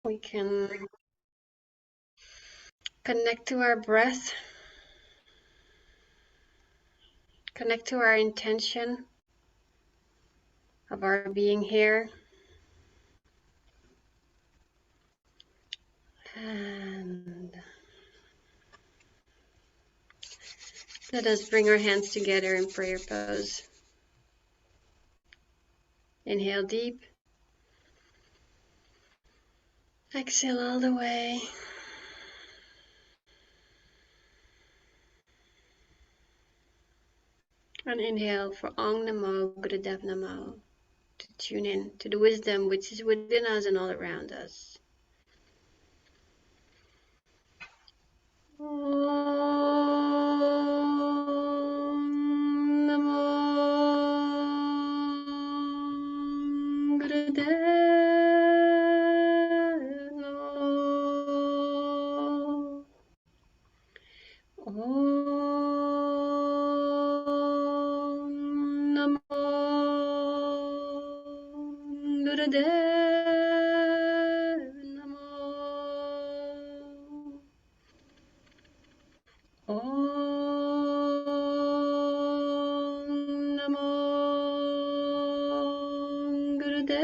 We can connect to our breath, connect to our intention of our being here. And let us bring our hands together in prayer pose. Inhale deep. Exhale all the way. And inhale for Om Namo Gurudev Namo, to tune in to the wisdom which is within us and all around us. Om Namo Gurudev Namo. Om Namo Gurudev Namo. Om Namo Gurudev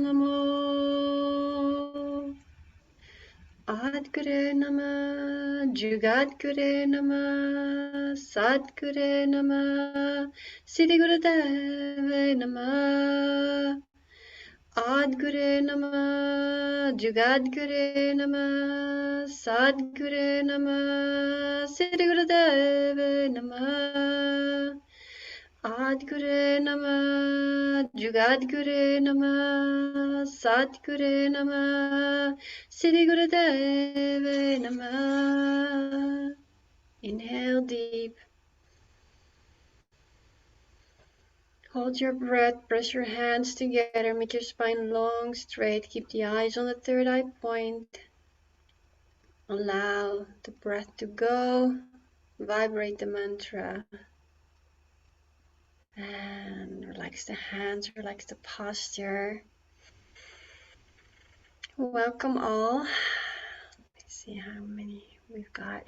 Namo. Adguru Namah, Jugadguru Namah, Satguru Namah, Siddhi Gurudev Namah. Adguru Namah, Jugadguru Namah, Satguru Namah, Siddhi Gurudev Namah. Adguru Namah, Jugadguru Namah, Satguru Namah, Siddhi Gurudev Namah. Inhale deep. Hold your breath, press your hands together, make your spine long, straight, keep the eyes on the third eye point. Allow the breath to go, vibrate the mantra. And relax the hands, relax the posture. Welcome all. Let's see how many we've got.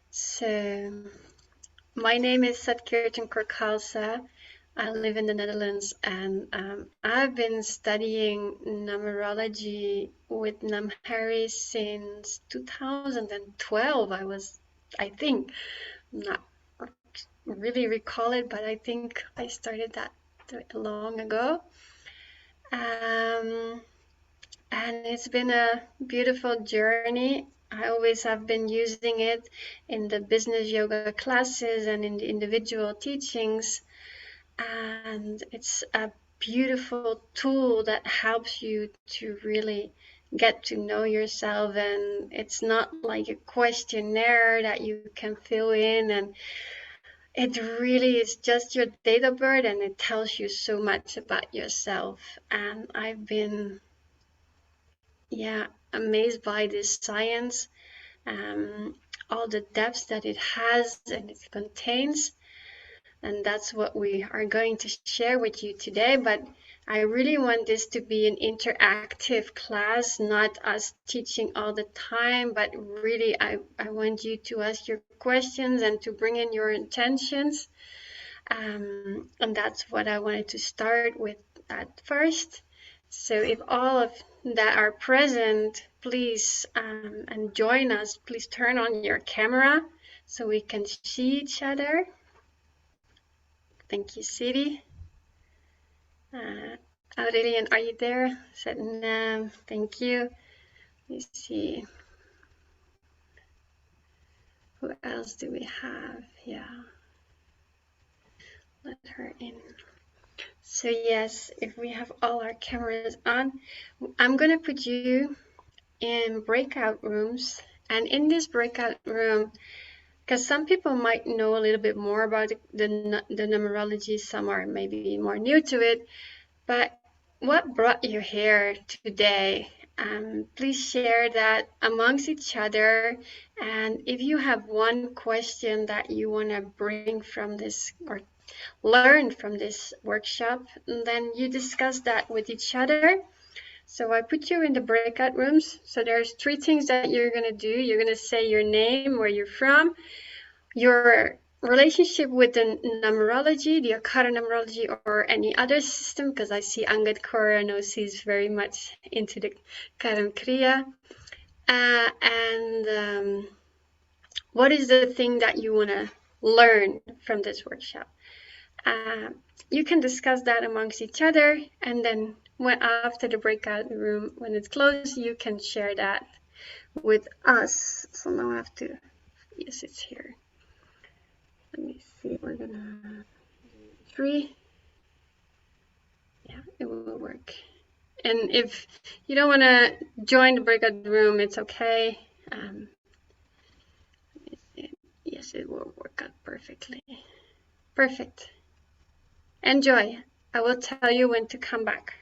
So, my name is Sat Kirtan Kaur Khalsa. I live in the Netherlands, and I've been studying numerology with Namhari since 2012. I think, not really recall it, but I think I started that long ago. And it's been a beautiful journey. I always have been using it in the business yoga classes and in the individual teachings. And it's a beautiful tool that helps you to really get to know yourself. And it's not like a questionnaire that you can fill in, and it really is just your date of birth, and it tells you so much about yourself. And I've been amazed by this science, all the depths that it has and it contains. And that's what we are going to share with you today. But I really want this to be an interactive class, not us teaching all the time, but really I want you to ask your questions and to bring in your intentions. And that's what I wanted to start with at first. So if all of that are present, please and join us, please turn on your camera so we can see each other. Thank you, Siri. Aurelian, are you there? Satnam, thank you. Let me see. Who else do we have? Yeah. Let her in. So yes, if we have all our cameras on, I'm gonna put you in breakout rooms. And in this breakout room, because some people might know a little bit more about the numerology, some are maybe more new to it, but what brought you here today? Please share that amongst each other. And if you have one question that you want to bring from this or learn from this workshop, then you discuss that with each other. So I put you in the breakout rooms. So there's three things that you're going to do. You're going to say your name, where you're from, your relationship with the numerology, the Akara Numerology, or any other system, because I see Angad Kaur knows he's very much into the Karam Kriya. And what is the thing that you want to learn from this workshop? Uh, you can discuss that amongst each other, and then after the breakout room, when it's closed, you can share that with us. So now I have to, yes, it's here. Let me see, we're gonna, 3, yeah, it will work. And if you don't want to join the breakout room, it's okay. Yes, it will work out perfectly. Perfect. Enjoy. I will tell you when to come back.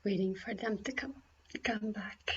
Waiting for them to come back.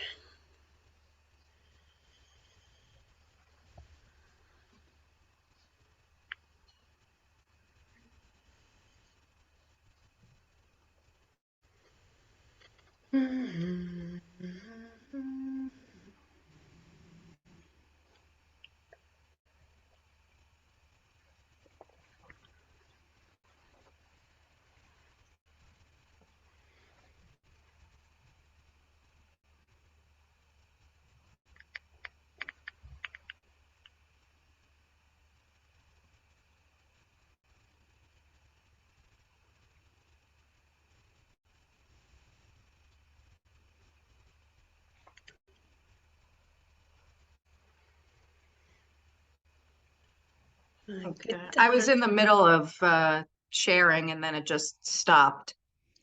Okay. I was in the middle of sharing and then it just stopped.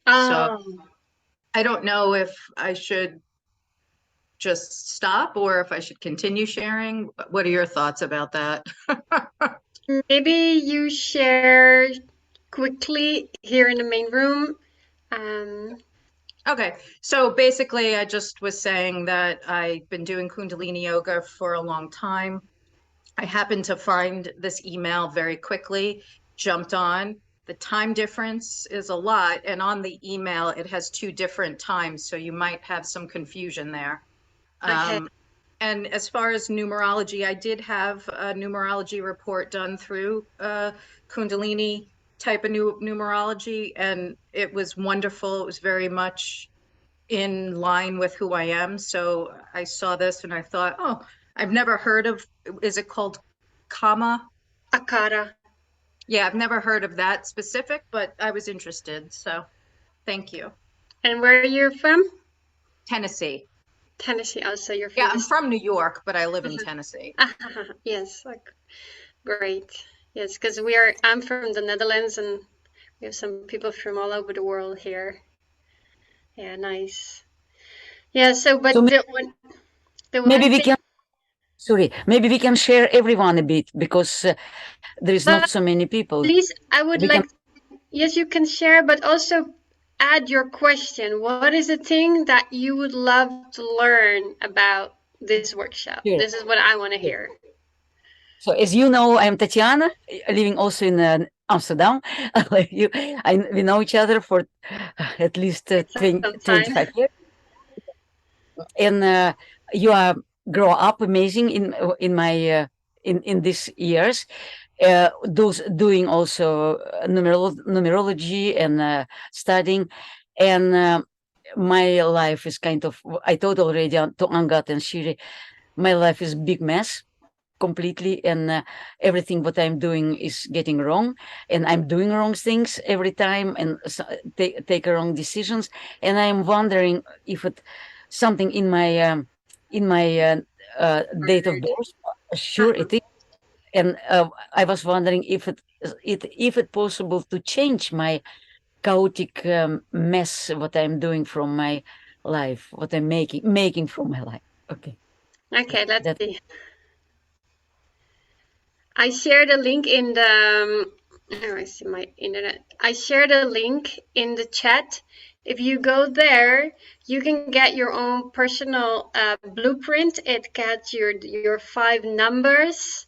So Oh, I don't know if I should just stop or if I should continue sharing. What are your thoughts about that? maybe you share quickly here in the main room. Um, Okay, so basically, I just was saying that I've been doing Kundalini yoga for a long time. I happened to find this email very quickly, jumped on. The time difference is a lot, and on the email, it has two different times, so you might have some confusion there. okay. And as far as numerology, I did have a numerology report done through Kundalini type of numerology, and it was wonderful. It was very much in line with who I am. So I saw this and I thought, oh, I've never heard of, is it called Kama? Akara. Yeah, I've never heard of that specific, but I was interested. So thank you. And where you're from? Tennessee. Tennessee. Also, you're Yeah, from I'm this. from New York, but I live in Tennessee. Yes, like, great. Yes, because I'm from the Netherlands, and we have some people from all over the world here. Yeah, nice. Yeah, so, So but the maybe one we thing, can, sorry, maybe we can share everyone a bit because there is not but so many people. please, I would We can like, yes, you can share, but also add your question. What is the thing that you would love to learn about this workshop? share. This is what I want to Share. hear. So as you know, I'm Tatiana, living also in Amsterdam. Like you, we know each other for at least Quite 20, some time. 25 years. And you are grow up amazing in my in these years. Those doing also numerology and studying, and my life is kind of, I told already to Angat and Shiri, my life is big mess completely, and everything what I'm doing is getting wrong, and I'm doing wrong things every time, and take wrong decisions, and I'm wondering if it something in my date of Word. birth. Sure it is, and I was wondering if it possible to change my chaotic mess what I'm doing from my life, what I'm making from my life. Okay, Okay, let's that see. I shared a link in the. Oh, I see my internet. I shared a link in the chat. If you go there, you can get your own personal blueprint. It gets your 5 numbers,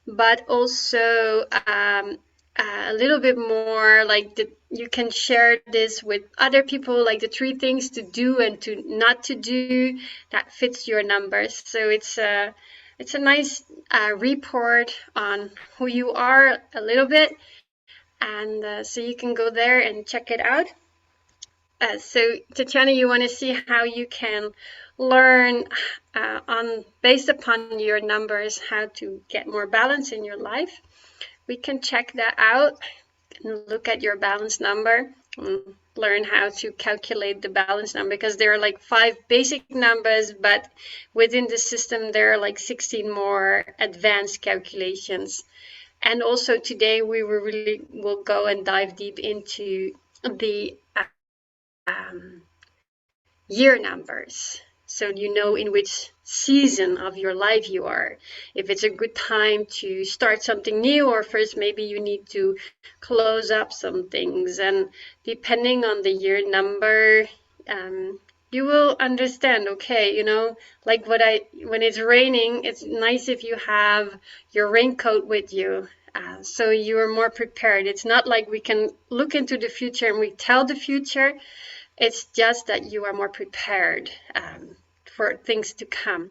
but also a little bit more like you can share this with other people, like the 3 things to do and to not to do that fits your numbers. So it's a nice report on who you are a little bit, and so you can go there and check it out. So Tatiana, you want to see how you can learn on based upon your numbers how to get more balance in your life. We can check that out and look at your balance number and learn how to calculate the balance number, because there are like 5 basic numbers, but within the system there are like 16 more advanced calculations. And also today we will go and dive deep into the year numbers, so you know in which season of your life you are, if it's a good time to start something new, or first maybe you need to close up some things. And depending on the year number, you will understand, okay, like when it's raining, it's nice if you have your raincoat with you, so you are more prepared. It's not like we can look into the future and we tell the future. It's just that you are more prepared for things to come.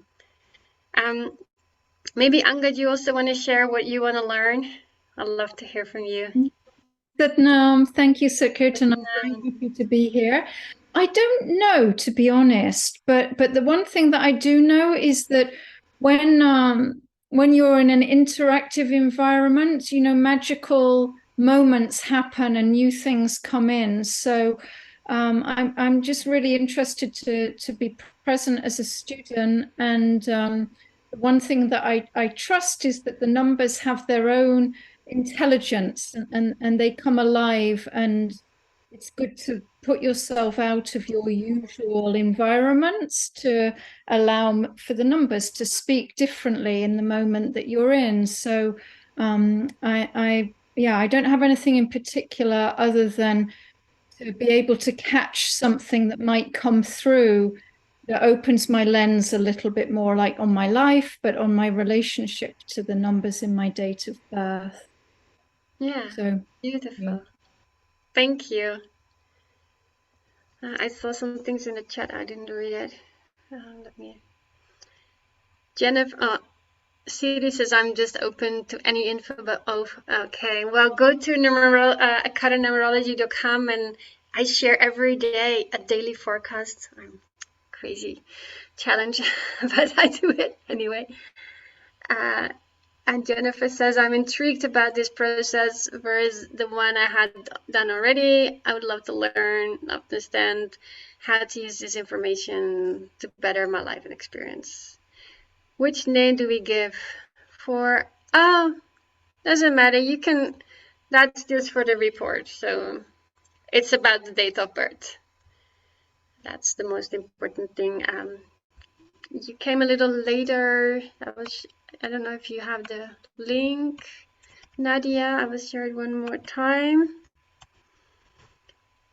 Maybe Angad, you also want to share what you want to learn? I'd love to hear from you. Satnam, thank you, Sat Kirtan. I'm very happy to be here. I don't know, to be honest, but the one thing that I do know is that when you're in an interactive environment, magical moments happen and new things come in. So I'm just really interested to be present as a student. And the one thing that I trust is that the numbers have their own intelligence, and they come alive, and it's good to put yourself out of your usual environments to allow for the numbers to speak differently in the moment that you're in. So I don't have anything in particular other than to be able to catch something that might come through that opens my lens a little bit more, like on my life, but on my relationship to the numbers in my date of birth. Yeah, So beautiful. yeah. Thank you. I saw some things in the chat. I didn't read it. Let me. Jennifer, Siri says I'm just open to any info, but okay. Well, go to akaranumerology.com, and I share every day a daily forecast. I'm crazy challenge, but I do it anyway. And Jennifer says, I'm intrigued about this process versus the one I had done already. I would love to learn, understand how to use this information to better my life and experience. Which name do we give for? Oh, doesn't matter. You can, that's just for the report. So it's about the date of birth. That's the most important thing. You came a little later. I don't know if you have the link. Nadia, I will share it one more time.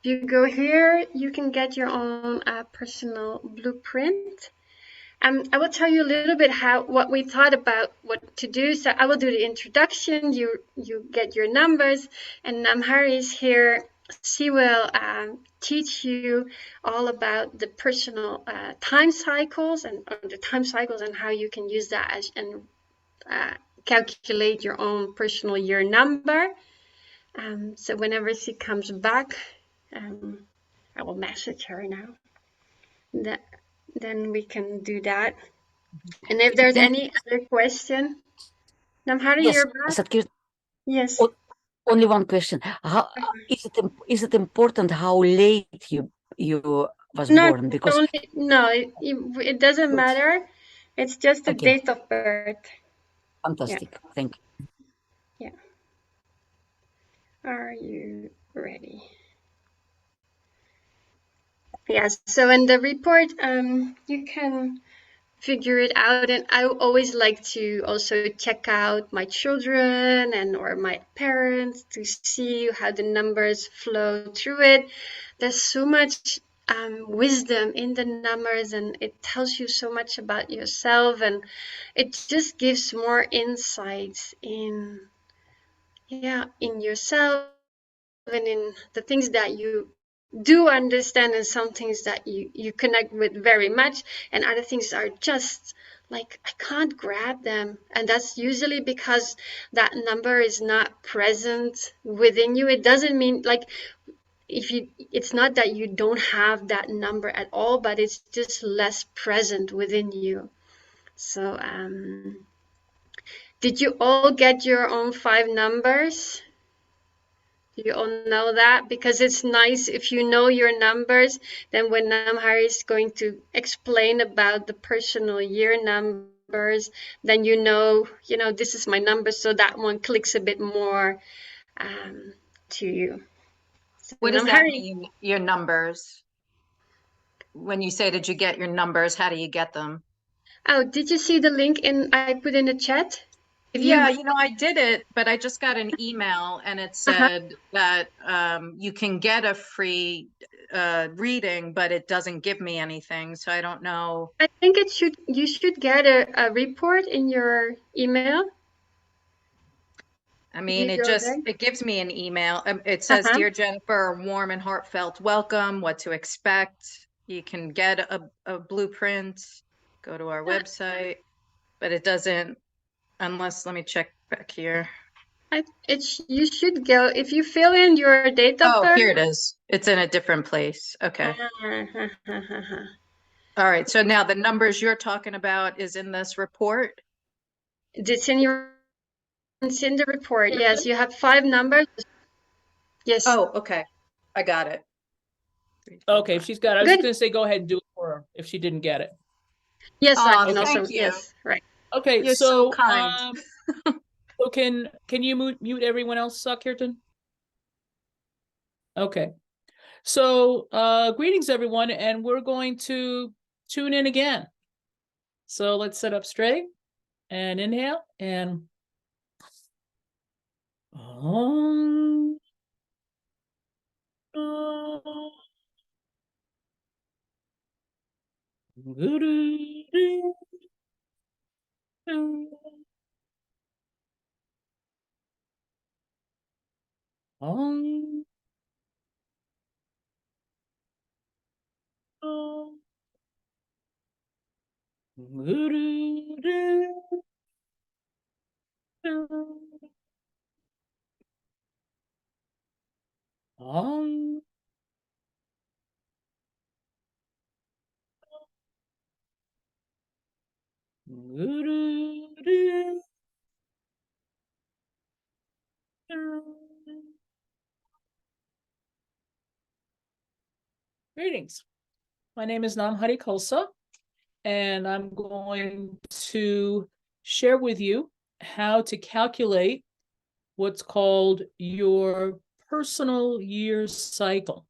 If you go here, you can get your own personal blueprint. I will tell you a little bit what we thought about what to do. So I will do the introduction. You get your numbers, and Namhari is here. She will teach you all about the personal time cycles and the time cycles and how you can use that and calculate your own personal year number. So whenever she comes back, I will message her now. Then we can do that. And if there's any other question, Namhari, Yes, you're back? Satkir, Yes. only one question. How is it important how late you was No, born? Because it doesn't good. matter. It's just the Okay, date of birth. Yeah, fantastic. Thank you. yeah. Are you ready? Yes. So in the report, you can figure it out. And I always like to also check out my children and or my parents to see how the numbers flow through it. There's so much wisdom in the numbers, and it tells you so much about yourself, and it just gives more insights in, yeah, in yourself and in the things that you do understand, and some things that you connect with very much, and other things are just like I can't grab them. And that's usually because that number is not present within you. It doesn't mean like if you, it's not that you don't have that number at all, but it's just less present within you. So did you all get your own 5 numbers? You all know that? Because it's nice if you know your numbers, then when Namhari is going to explain about the personal year numbers, then you know, this is my number, so that one clicks a bit more to you. So What does that Namhari, mean, your numbers? When you say, did you get your numbers, how do you get them? oh, did you see the link I put in the chat? If Yeah, you, you know, I did it, but I just got an email and it uh-huh. said that you can get a free reading, but it doesn't give me anything. So I don't know. I think you should get a report in your email. I If mean, you go there. it gives me an email. It says, Uh-huh. Dear Jennifer, warm and heartfelt welcome, what to expect. You can get a blueprint, go to our website, but it doesn't, unless, let me check back here. You should go if you fill in your date of Oh, birth. here it is. It's in a different place. Okay. All right. So now the numbers you're talking about is in this report. It's in the report. Yes, you have 5 numbers. Yes. Oh, okay. I got it. Okay, if she's got it, I was just Good. going to say go ahead and do it for her if she didn't get it. Yes, I Oh, can also. thank you. Yes, right. Okay, You're so so kind. so can you mute everyone else, Kirtan? Okay. So greetings everyone, and we're going to tune in again. So let's sit up straight and inhale and Greetings. My name is Namhari Khalsa, and I'm going to share with you how to calculate what's called your personal year cycle.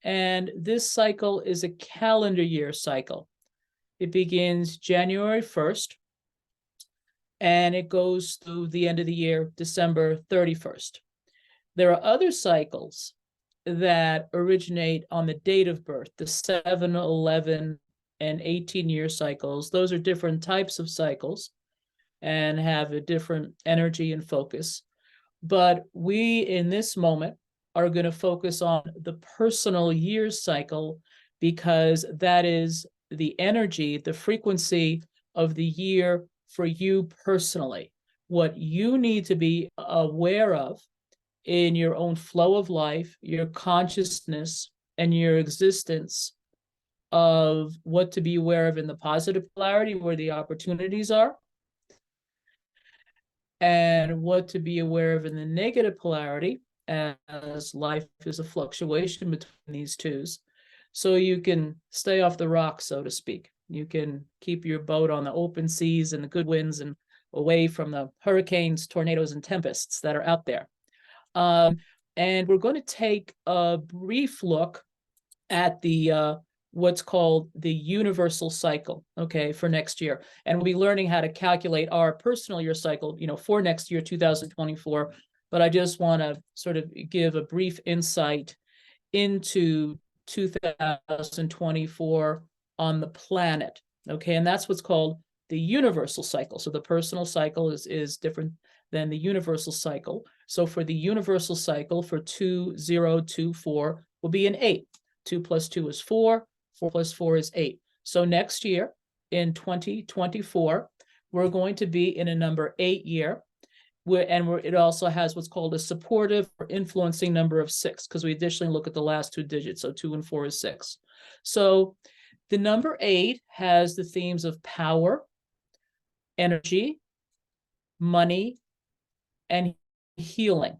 And this cycle is a calendar year cycle. It begins January 1st, and it goes through the end of the year, December 31st. There are other cycles that originate on the date of birth, the 7, 11, and 18-year cycles. Those are different types of cycles and have a different energy and focus. But we, in this moment, are going to focus on the personal year cycle because that is the energy, the frequency of the year for you personally. What you need to be aware of in your own flow of life, your consciousness, and your existence of what to be aware of in the positive polarity where the opportunities are, and what to be aware of in the negative polarity, as life is a fluctuation between these twos. So you can stay off the rocks, so to speak. You can keep your boat on the open seas and the good winds and away from the hurricanes, tornadoes, and tempests that are out there. And we're going to take a brief look at the what's called the universal cycle, okay, for next year. And we'll be learning how to calculate our personal year cycle, for next year, 2024. But I just want to sort of give a brief insight into 2024 on the planet, okay? And that's what's called the universal cycle. So the personal cycle is different than the universal cycle. So for the universal cycle for 2024 will be an 8. 2 plus 2 is 4. 4 plus 4 is 8. So next year in 2024, we're going to be in a number 8 year. It also has what's called a supportive or influencing number of 6, because we additionally look at the last 2 digits. So 2 and 4 is 6. So the number 8 has the themes of power, energy, money, and healing.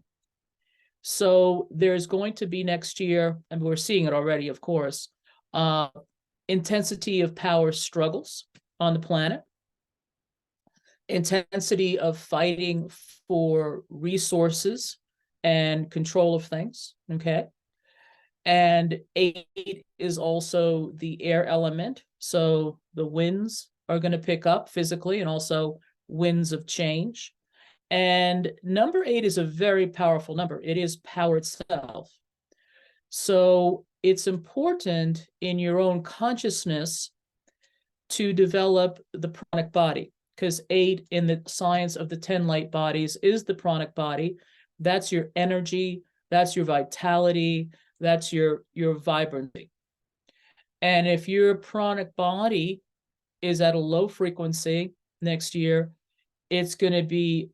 So there's going to be next year, and we're seeing it already, of course, intensity of power struggles on the planet, intensity of fighting for resources and control of things, okay? And 8 is also the air element. So the winds are going to pick up physically, and also winds of change. And number 8 is a very powerful number. It is power itself. So it's important in your own consciousness to develop the pranic body, because 8 in the science of the 10 light bodies is the pranic body. That's your energy, that's your vitality, that's your vibrancy. And if your pranic body is at a low frequency next year, it's going to be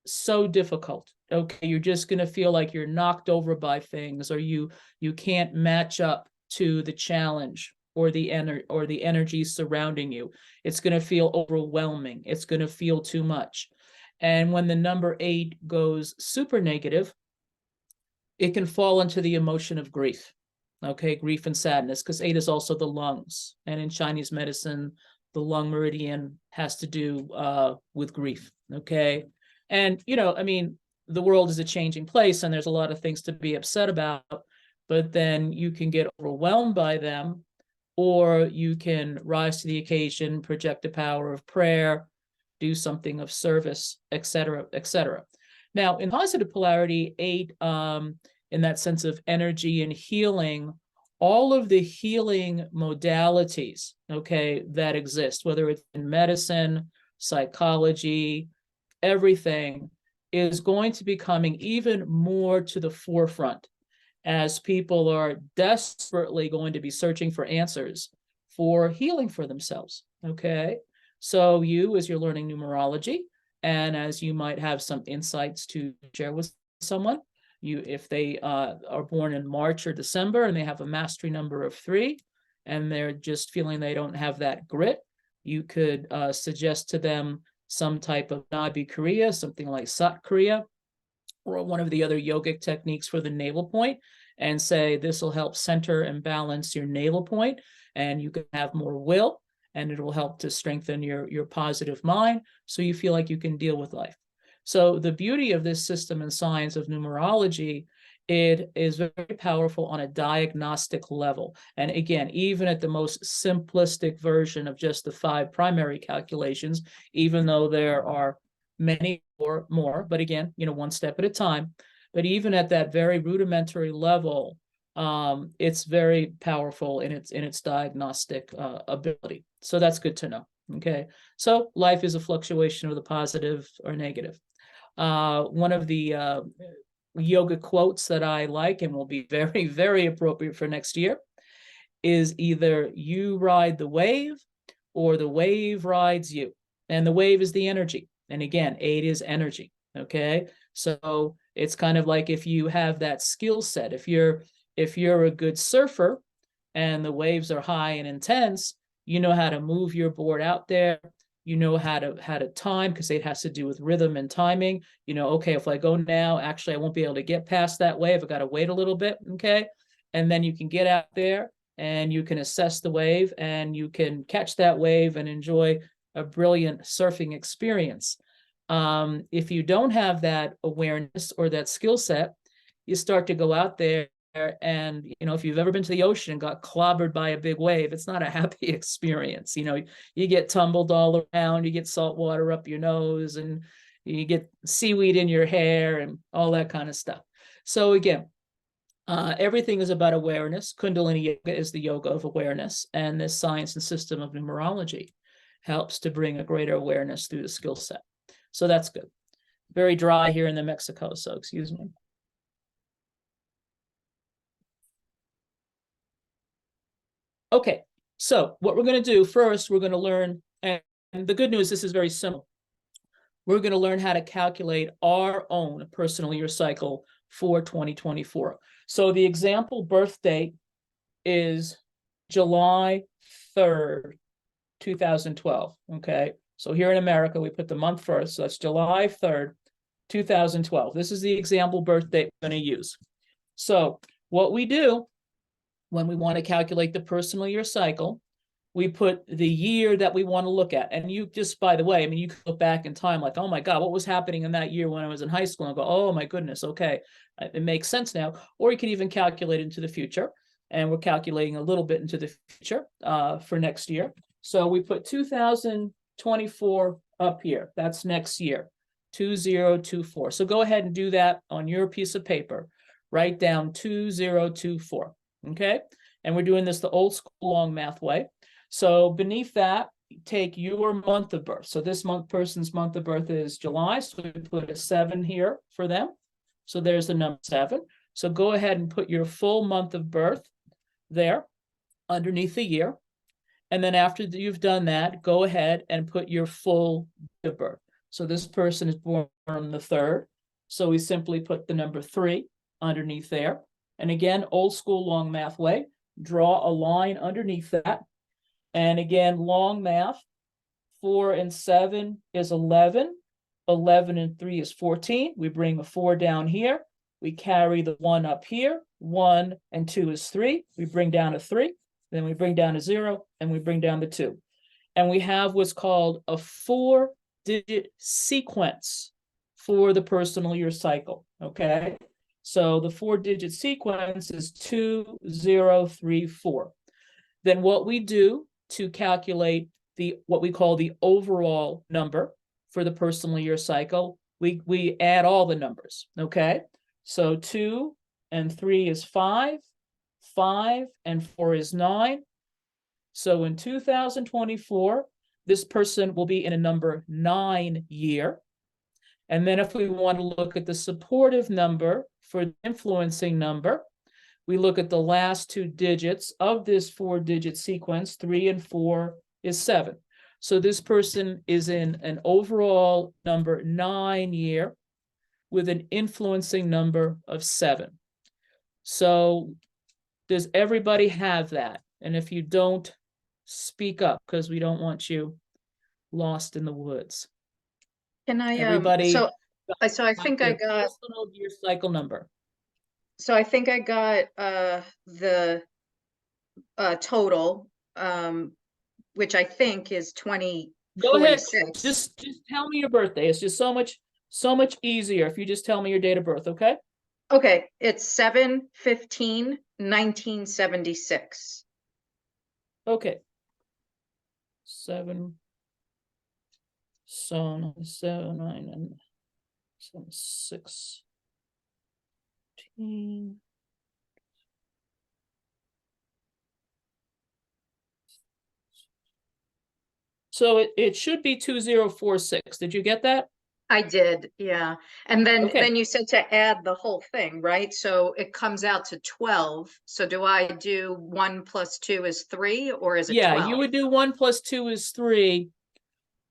so difficult. Okay, you're just going to feel like you're knocked over by things, or you can't match up to the challenge or the energy surrounding you. It's going to feel overwhelming. It's going to feel too much. And when the number 8 goes super negative, it can fall into the emotion of grief. Okay, grief and sadness, because 8 is also the lungs. And in Chinese medicine, the lung meridian has to do with grief. Okay. And, I mean, the world is a changing place, and there's a lot of things to be upset about, but then you can get overwhelmed by them, or you can rise to the occasion, project the power of prayer, do something of service, etc., etc. Now, in positive polarity, 8, in that sense of energy and healing, all of the healing modalities, okay, that exist, whether it's in medicine, psychology, everything is going to be coming even more to the forefront as people are desperately going to be searching for answers for healing for themselves, okay? So you, as you're learning numerology, and as you might have some insights to share with someone, if they are born in March or December and they have a mastery number of 3, and they're just feeling they don't have that grit, you could suggest to them some type of Nabi Kriya, something like Sat Kriya, or one of the other yogic techniques for the navel point, and say this will help center and balance your navel point, and you can have more will, and it will help to strengthen your positive mind, so you feel like you can deal with life. So the beauty of this system and science of numerology, it is very powerful on a diagnostic level. And again, even at the most simplistic version of just the 5 primary calculations, even though there are many more, but again, one step at a time. But even at that very rudimentary level, it's very powerful in its diagnostic ability. So that's good to know. Okay, so life is a fluctuation of the positive or negative. One of the yoga quotes that I like and will be very, very appropriate for next year is either you ride the wave or the wave rides you. And the wave is the energy. And again, 8 is energy. Okay, so it's kind of like if you have that skill set, if you're a good surfer and the waves are high and intense, you know how to move your board out there. You know how to time, because it has to do with rhythm and timing. Okay, if I go now, actually, I won't be able to get past that wave. I've got to wait a little bit, okay? And then you can get out there and you can assess the wave and you can catch that wave and enjoy a brilliant surfing experience. If you don't have that awareness or that skill set, you start to go out there and if you've ever been to the ocean and got clobbered by a big wave, it's not a happy experience. You get tumbled all around, you get salt water up your nose, and you get seaweed in your hair and all that kind of stuff. So again, everything is about awareness. Kundalini yoga is the yoga of awareness, and this science and system of numerology helps to bring a greater awareness through the skill set. So that's good. Very dry here in the Mexico, so excuse me. Okay, so what we're going to do first, we're going to learn, and the good news, this is very simple. We're going to learn how to calculate our own personal year cycle for 2024. So the example birth date is July 3rd, 2012. Okay, so here in America, we put the month first, so that's July 3rd, 2012. This is the example birth date we're going to use. So what we do when we want to calculate the personal year cycle, we put the year that we want to look at. And you just, by the way, I mean, you can look back in time like, oh my God, what was happening in that year when I was in high school? And go, oh my goodness, okay, it makes sense now. Or you can even calculate into the future. And we're calculating a little bit into the future for next year. So we put 2024 up here. That's next year, 2024. So go ahead and do that on your piece of paper. Write down 2024. Okay, and we're doing this the old school long math way. So beneath that, take your month of birth. So this person's month of birth is July, so we put a 7 here for them. So there's the number 7. So go ahead and put your full month of birth there underneath the year. And then after you've done that, go ahead and put your full date of birth. So this person is born on the 3rd. So we simply put the number 3 underneath there. And again, old school long math way, draw a line underneath that. And again, long math, 4 and 7 is 11. 11 and 3 is 14. We bring a 4 down here. We carry the 1 up here. 1 and 2 is 3. We bring down a 3. Then we bring down a 0, and we bring down the 2. And we have what's called a 4-digit sequence for the personal year cycle, okay? So the 4-digit sequence is 2034. Then what we do to calculate what we call the overall number for the personal year cycle, we add all the numbers, okay? So 2 and 3 is 5, 5 and 4 is 9. So in 2024, this person will be in a number 9 year. And then if we want to look at the supportive number for the influencing number, we look at the last 2 digits of this 4-digit sequence. 3 and 4 is 7. So this person is in an overall number 9 year with an influencing number of 7. So does everybody have that? And if you don't, speak up, because we don't want you lost in the woods. Can I, Everybody, so I think I got, personal year cycle number. so I think I got the total, which I think is Go ahead. 2046. Just tell me your birthday. It's just so much easier if you just tell me your date of birth, okay? Okay, it's 7/15/1976. Okay. 7, so 7, 9, and 7, 6, 10. So it should be 2046. Did you get that? I did, yeah. And then Okay. then you said to add the whole thing, right? So it comes out to 12. So do I do 1 + 2 is 3, or is it 12? Yeah, you would do 1 + 2 is 3,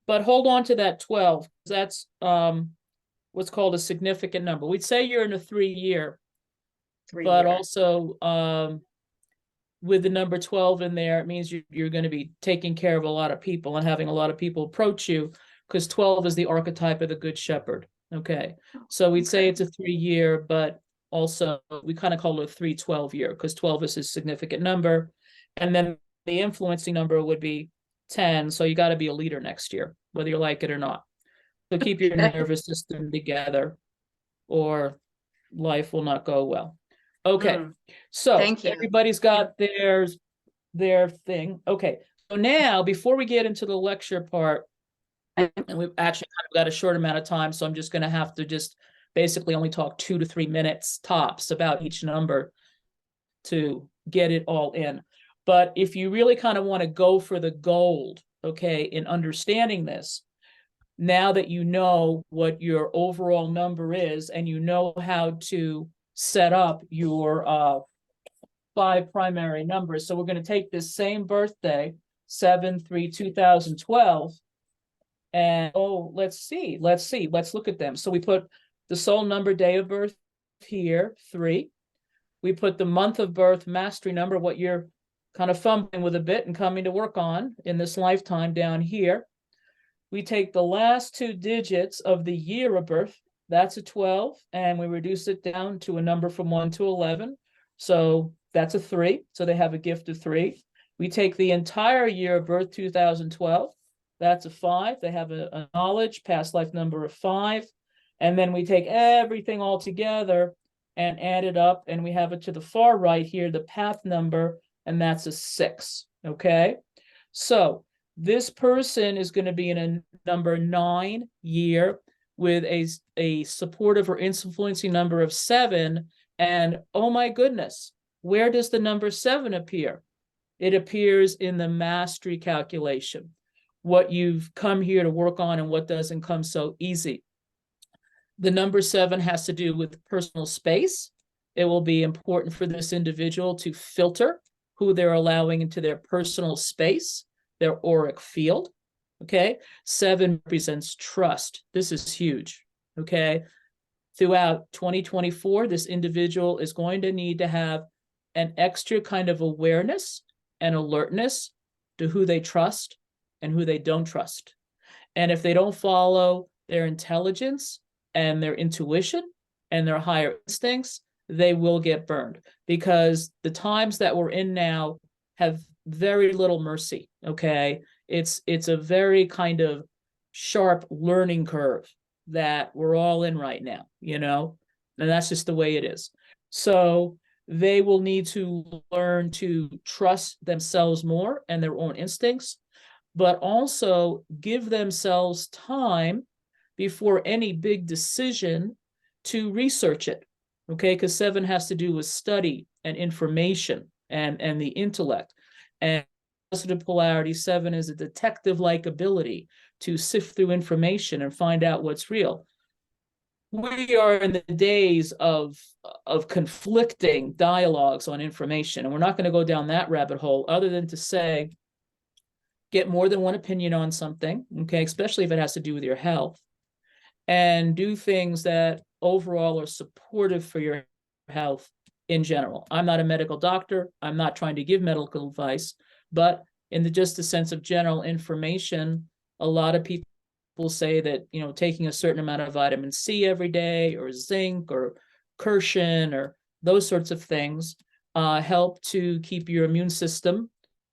but hold on to that 12. That's what's called a significant number. We'd say you're in a 3 year, 3 but year. also with the number 12 in there, it means you're going to be taking care of a lot of people and having a lot of people approach you, because 12 is the archetype of the good shepherd. Okay, so we'd say it's a 3 year, but also we kind of call it a 3/12 year, because 12 is his significant number. And then the influencing number would be 10. So you got to be a leader next year, whether you like it or not. So keep your nervous system together, or life will not go well. Okay, so Thank you. everybody's got their thing. Okay, so now before we get into the lecture part, and we've actually kind of got a short amount of time, so I'm just going to have to just basically only talk 2 to 3 minutes tops about each number to get it all in. But if you really kind of want to go for the gold, okay, in understanding this, now that you know what your overall number is and you know how to set up your 5 primary numbers. So we're going to take this same birthday, 7/3/2012, and let's look at them. So we put the soul number, day of birth here, 3. We put the month of birth, mastery number, what you're kind of fumbling with a bit and coming to work on in this lifetime, down here. We take the last 2 digits of the year of birth, that's a 12, and we reduce it down to a number from 1 to 11. So that's a 3. So they have a gift of 3. We take the entire year of birth, 2012. That's a 5. They have a knowledge, past life number of 5. And then we take everything all together and add it up, and we have it to the far right here, the path number, and that's a 6. Okay. So this person is going to be in a number 9 year with a supportive or influencing number of 7. And oh my goodness, where does the number 7 appear? It appears in the mastery calculation, what you've come here to work on and what doesn't come so easy. The number 7 has to do with personal space. It will be important for this individual to filter who they're allowing into their personal space, their auric field. Okay. 7 represents trust. This is huge. Okay. Throughout 2024, this individual is going to need to have an extra kind of awareness and alertness to who they trust and who they don't trust. And if they don't follow their intelligence and their intuition and their higher instincts, they will get burned, because the times that we're in now have very little mercy. Okay. It's a very kind of sharp learning curve that we're all in right now, and that's just the way it is. So they will need to learn to trust themselves more and their own instincts, but also give themselves time before any big decision to research it. Okay, because 7 has to do with study and information and the intellect. And positive polarity, 7 is a detective-like ability to sift through information and find out what's real. We are in the days of conflicting dialogues on information, and we're not going to go down that rabbit hole other than to say, get more than one opinion on something, okay, especially if it has to do with your health, and do things that overall are supportive for your health in general. I'm not a medical doctor. I'm not trying to give medical advice, but in just the sense of general information, a lot of people say that, taking a certain amount of vitamin C every day, or zinc, or quercetin, or those sorts of things help to keep your immune system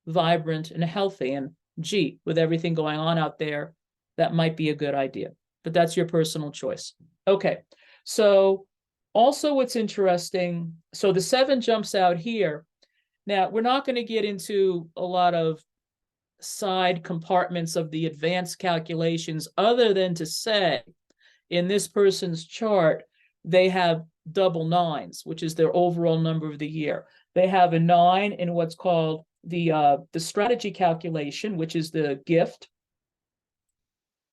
vibrant and healthy. And gee, with everything going on out there, that might be a good idea, but that's your personal choice. Okay, so also what's interesting, so the 7 jumps out here. Now, we're not going to get into a lot of side compartments of the advanced calculations, other than to say, in this person's chart, they have double 9s, which is their overall number of the year. They have a 9 in what's called the strategy calculation, which is the gift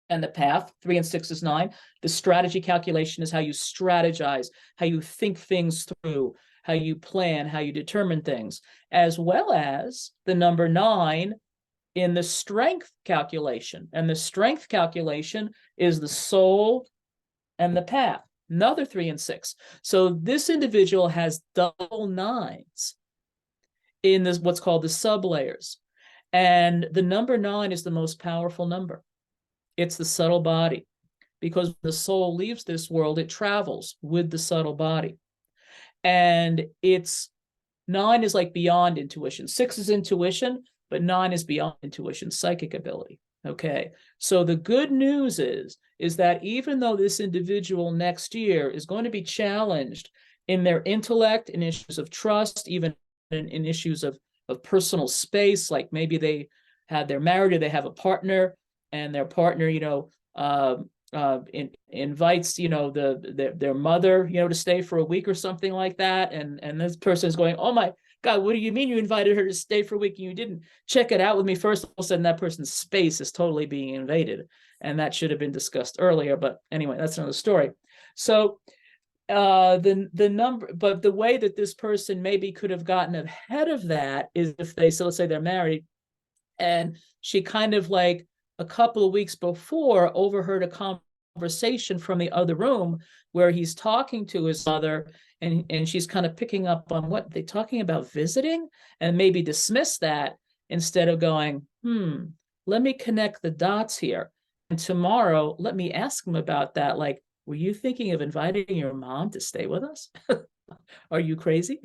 and the path. 3 and 6 is 9. The strategy calculation is how you strategize, how you think things through, how you plan, how you determine things, as well as the number 9 in the strength calculation. And the strength calculation is the soul and the path, another 3 and 6. So this individual has double 9s in this, what's called the sublayers. And the number 9 is the most powerful number. It's the subtle body, because when the soul leaves this world, it travels with the subtle body. And 9 is like beyond intuition. 6 is intuition, but 9 is beyond intuition, psychic ability. Okay, so the good news is that even though this individual next year is going to be challenged in their intellect, in issues of trust, even in issues of personal space, like maybe they're married or they have a partner, and their partner, invites, their mother, to stay for a week or something like that. And this person is going, oh my God, what do you mean you invited her to stay for a week and you didn't check it out with me first? All of a sudden that person's space is totally being invaded. And that should have been discussed earlier. But anyway, that's another story. So the number, but the way that this person maybe could have gotten ahead of that is if so let's say they're married, and she kind of like a couple of weeks before overheard a conversation from the other room where he's talking to his mother, and she's kind of picking up on what they're talking about, visiting, and maybe dismiss that instead of going, let me connect the dots here. And tomorrow, let me ask him about that. Like, were you thinking of inviting your mom to stay with us? Are you crazy?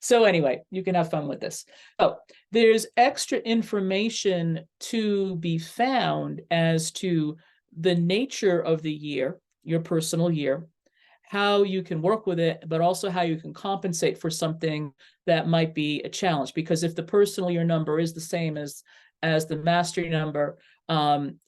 So anyway, you can have fun with this. So there's extra information to be found as to the nature of the year, your personal year, how you can work with it, but also how you can compensate for something that might be a challenge. Because if the personal year number is the same as the mastery number,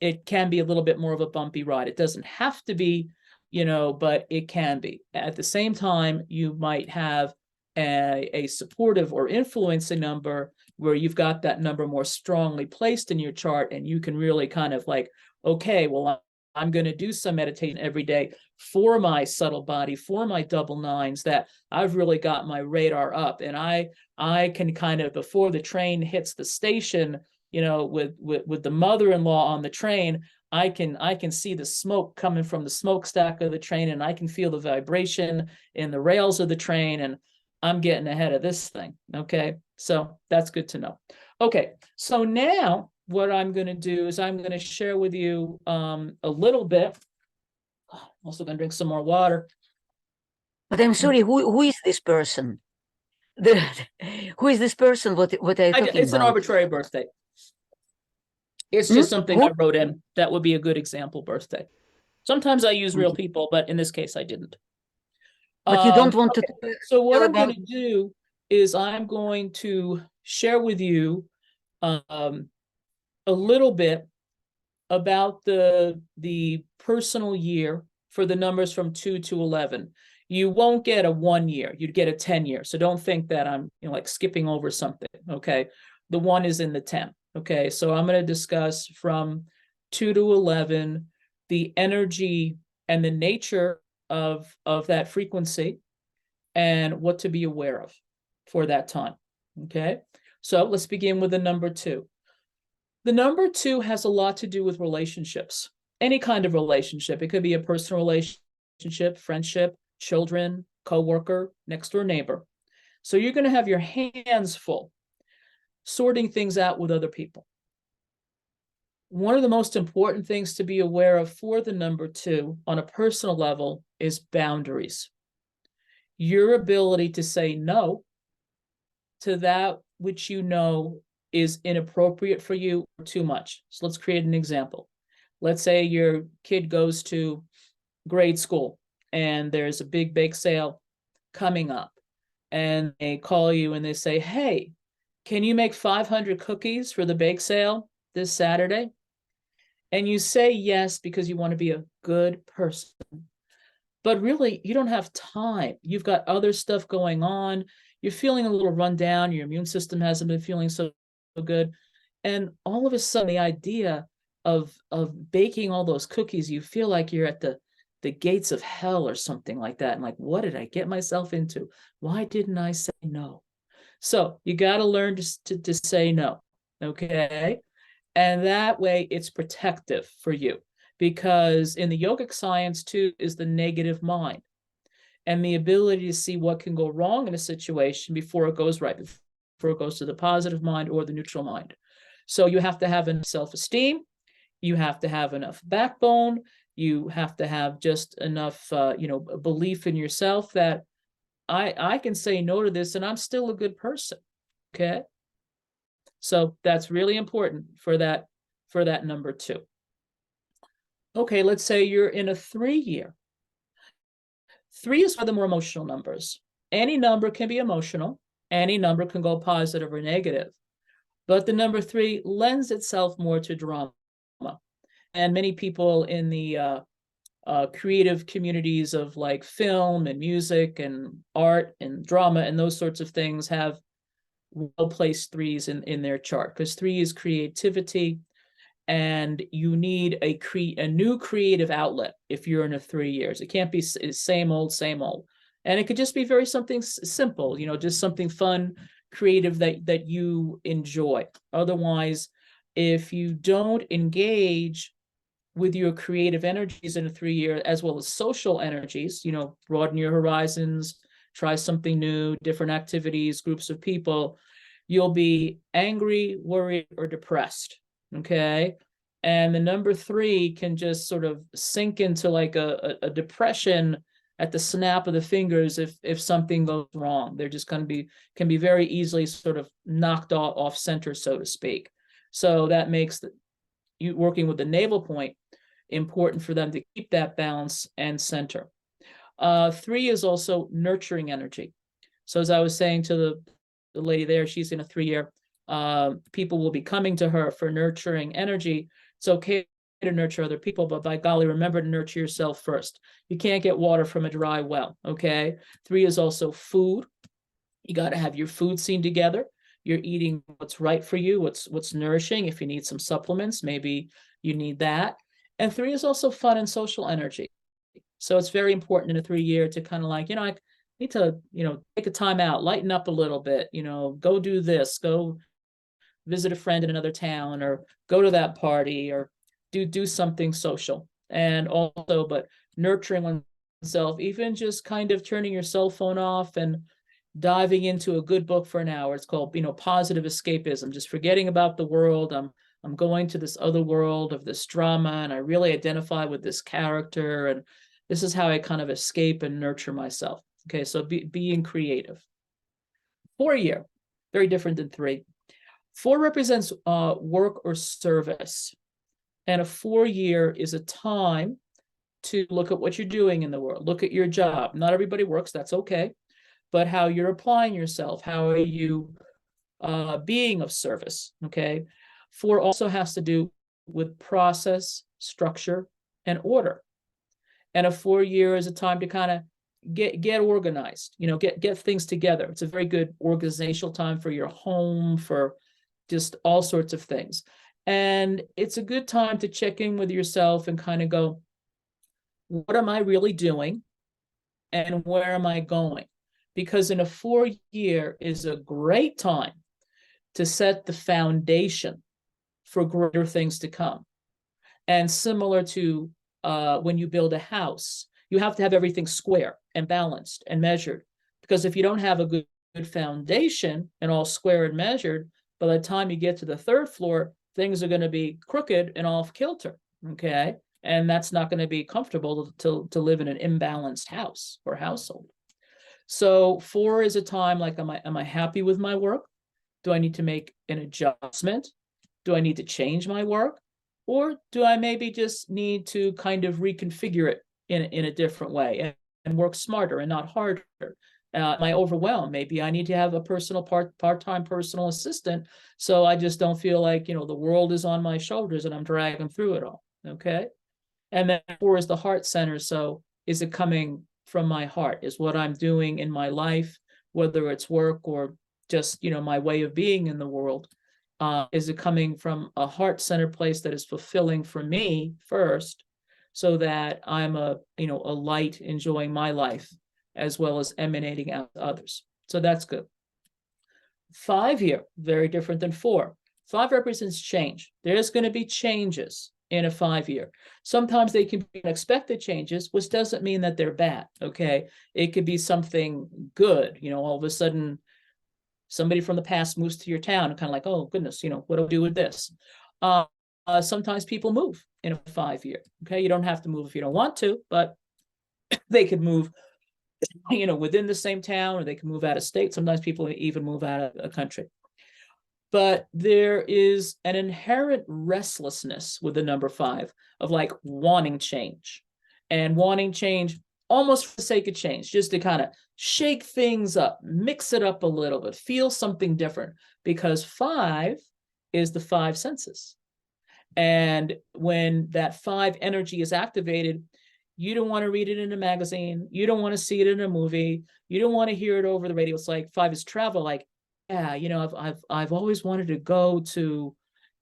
it can be a little bit more of a bumpy ride. It doesn't have to be, but it can be. At the same time, you might have a supportive or influencing number where you've got that number more strongly placed in your chart, and you can really kind of like, okay, well, I'm going to do some meditation every day for my subtle body, for my double nines, that I've really got my radar up, and I can kind of, before the train hits the station, with the mother-in-law on the train, I can see the smoke coming from the smokestack of the train, and I can feel the vibration in the rails of the train, and I'm getting ahead of this thing. Okay, so that's good to know. Okay, so now what I'm going to do is I'm going to share with you a little bit. I'm also going to drink some more water. But I'm sorry, who is this person? Who is this person? What are you talking It's about? an arbitrary birthday. It's just something I wrote in that would be a good example birthday. Sometimes I use real people, but in this case I didn't. But you don't want okay. to. So what I'm going to do is I'm going to share with you a little bit about the personal year for the numbers from 2 to 11. You won't get a 1 year, you'd get a 10 year. So don't think that I'm like skipping over something. Okay, the 1 is in the 10. Okay, so I'm going to discuss from 2 to 11 the energy and the nature of that frequency and what to be aware of for that time. Okay, so let's begin with the number 2. The number 2 has a lot to do with relationships, any kind of relationship. It could be a personal relationship, friendship, children, coworker, next door neighbor. So you're going to have your hands full sorting things out with other people. One of the most important things to be aware of for the number 2 on a personal level is boundaries. Your ability to say no to that which you know is inappropriate for you or too much. So let's create an example. Let's say your kid goes to grade school and there's a big bake sale coming up, and they call you and they say, hey, can you make 500 cookies for the bake sale this Saturday? And you say yes because you want to be a good person. But really, you don't have time. You've got other stuff going on. You're feeling a little run down. Your immune system hasn't been feeling so good. And all of a sudden, the idea of baking all those cookies, you feel like you're at the gates of hell or something like that. And like, what did I get myself into? Why didn't I say no? So you got to learn to say no, okay? And that way it's protective for you, because in the yogic science too is the negative mind and the ability to see what can go wrong in a situation before it goes right, before it goes to the positive mind or the neutral mind. So you have to have enough self-esteem, you have to have enough backbone, you have to have just enough belief in yourself that I can say no to this and I'm still a good person. Okay, so that's really important for that number 2. Okay, let's say you're in a 3 year. 3 is for the more emotional numbers. Any number can be emotional. Any number can go positive or negative. But the number 3 lends itself more to drama. And many people in the creative communities of like film and music and art and drama and those sorts of things have well-placed 3s in their chart, because 3 is creativity, and you need a new creative outlet if you're in a 3 years. It can't be same old, same old. And it could just be very something simple, just something fun, creative that you enjoy. Otherwise, if you don't engage with your creative energies in a 3 year, as well as social energies, broaden your horizons, try something new, different activities, groups of people, you'll be angry, worried, or depressed. Okay. And the number 3 can just sort of sink into like a depression at the snap of the fingers if something goes wrong. They're just can be very easily sort of knocked off center, so to speak. So that makes you working with the navel point important for them to keep that balance and center. 3 is also nurturing energy. So as I was saying to the lady there, she's in a 3 year. People will be coming to her for nurturing energy. It's okay to nurture other people, but by golly, remember to nurture yourself first. You can't get water from a dry well, okay? 3 is also food. You got to have your food scene together. You're eating what's right for you, what's nourishing. If you need some supplements, maybe you need that. And 3 is also fun and social energy. So it's very important in a 3 year to kind of like, I need to, take a time out, lighten up a little bit, go do this, go visit a friend in another town, or go to that party, or do something social. And also, but nurturing oneself, even just kind of turning your cell phone off and diving into a good book for an hour. It's called, positive escapism, just forgetting about the world. I'm going to this other world of this drama, and I really identify with this character, and this is how I kind of escape and nurture myself. Okay, so being creative. 4 year, very different than 3. 4 represents work or service, and a 4 year is a time to look at what you're doing in the world. Look at your job. Not everybody works, that's okay, but how you're applying yourself. How are you being of service? Okay. 4 also has to do with process, structure, and order. And a 4 year is a time to kind of get organized, get things together. It's a very good organizational time for your home, for just all sorts of things. And it's a good time to check in with yourself and kind of go, what am I really doing? And where am I going? Because in a 4 year is a great time to set the foundation for greater things to come. And similar to when you build a house, you have to have everything square and balanced and measured. Because if you don't have a good foundation and all square and measured, by the time you get to the 3rd floor, things are going to be crooked and off kilter. Okay. And that's not going to be comfortable to live in an imbalanced house or household. So 4 is a time like, am I happy with my work? Do I need to make an adjustment? Do I need to change my work? Or do I maybe just need to kind of reconfigure it in a different way and work smarter and not harder? Am I overwhelmed? Maybe I need to have a personal part-time personal assistant, so I just don't feel like, the world is on my shoulders and I'm dragging through it all. Okay. And then 4 is the heart center. So is it coming from my heart? Is what I'm doing in my life, whether it's work or just, my way of being in the world, is it coming from a heart center place that is fulfilling for me first, so that I'm a light enjoying my life as well as emanating out to others. So that's good. 5 year, very different than 4. 5 represents change. There's going to be changes in a 5 year. Sometimes they can be unexpected changes, which doesn't mean that they're bad. Okay. It could be something good. All of a sudden somebody from the past moves to your town and kind of like, oh goodness, what do I do with this? Sometimes people move in a 5 year. Okay. You don't have to move if you don't want to, but they could move, within the same town, or they can move out of state. Sometimes people even move out of a country. But there is an inherent restlessness with the number 5 of like wanting change. And wanting change almost for the sake of change, just to kind of shake things up, mix it up a little bit, feel something different, because 5 is the 5 senses. And when that 5 energy is activated, you don't want to read it in a magazine. You don't want to see it in a movie. You don't want to hear it over the radio. It's like 5 is travel. Like, yeah, you know, I've always wanted to go to,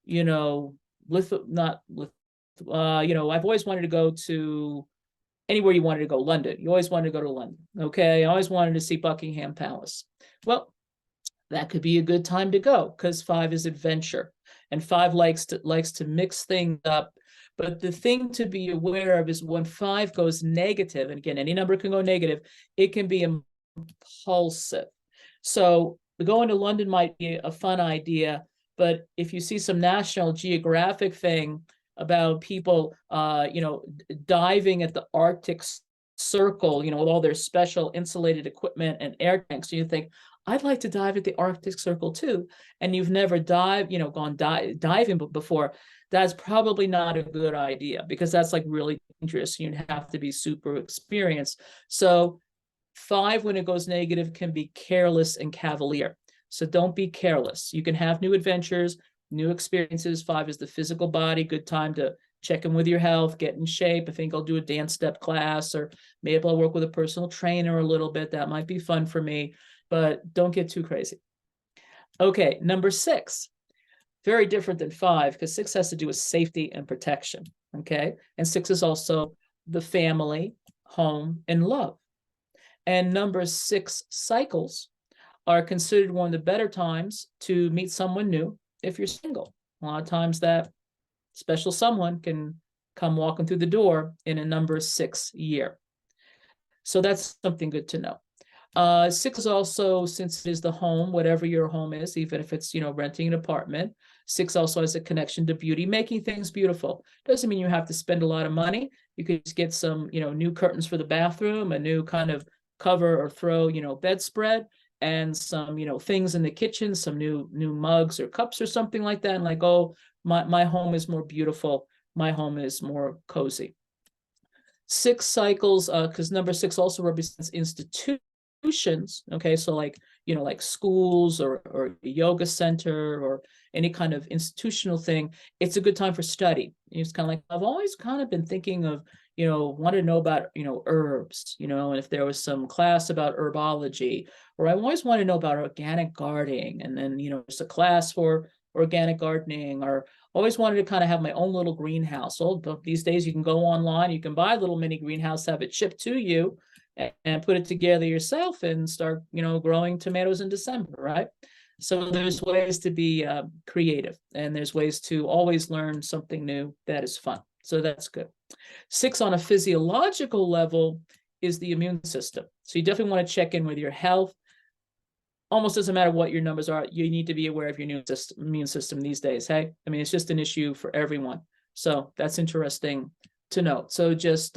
you know, not with, you know, I've always wanted to go to anywhere you wanted to go. London. You always wanted to go to London. Okay. I always wanted to see Buckingham Palace. Well, that could be a good time to go, because 5 is adventure, and 5 likes to mix things up. But the thing to be aware of is when 5 goes negative, and again, any number can go negative, it can be impulsive. So going to London might be a fun idea, but if you see some National Geographic thing about people, you know, diving at the Arctic Circle, you know, with all their special insulated equipment and air tanks, so you think, I'd like to dive at the Arctic Circle too. And you've never gone diving before, that's probably not a good idea, because that's like really dangerous. You'd have to be super experienced. So 5, when it goes negative, can be careless and cavalier. So don't be careless. You can have new adventures, new experiences. 5 is the physical body, good time to check in with your health, get in shape. I think I'll do a dance step class, or maybe I'll work with a personal trainer a little bit. That might be fun for me, but don't get too crazy. Okay, number 6, very different than 5, because 6 has to do with safety and protection. Okay, and 6 is also the family, home, and love. And number 6 cycles are considered one of the better times to meet someone new if you're single. A lot of times that special someone can come walking through the door in a number 6 year. So that's something good to know. 6 is also, since it is the home, whatever your home is, even if it's, you know, renting an apartment, 6 also has a connection to beauty, making things beautiful. Doesn't mean you have to spend a lot of money. You could just get some, you know, new curtains for the bathroom, a new kind of cover or throw, you know, bedspread, and some, you know, things in the kitchen, some new mugs or cups or something like that. And like, oh, my home is more beautiful. My home is more cozy. 6 cycles, because number 6 also represents institutions. Okay, so like, you know, like schools or a yoga center or any kind of institutional thing. It's a good time for study. It's kind of like, I've always kind of been thinking of, you know, want to know about, you know, herbs, you know, and if there was some class about herbology, or I always want to know about organic gardening, and then, you know, there's a class for organic gardening, or always wanted to kind of have my own little greenhouse. So these days you can go online, you can buy a little mini greenhouse, have it shipped to you, and put it together yourself and start, you know, growing tomatoes in December, right? So there's ways to be creative, and there's ways to always learn something new that is fun. So that's good. 6 on a physiological level is the immune system. So you definitely want to check in with your health. Almost doesn't matter what your numbers are. You need to be aware of your immune system these days. Hey, I mean, it's just an issue for everyone. So that's interesting to note. So just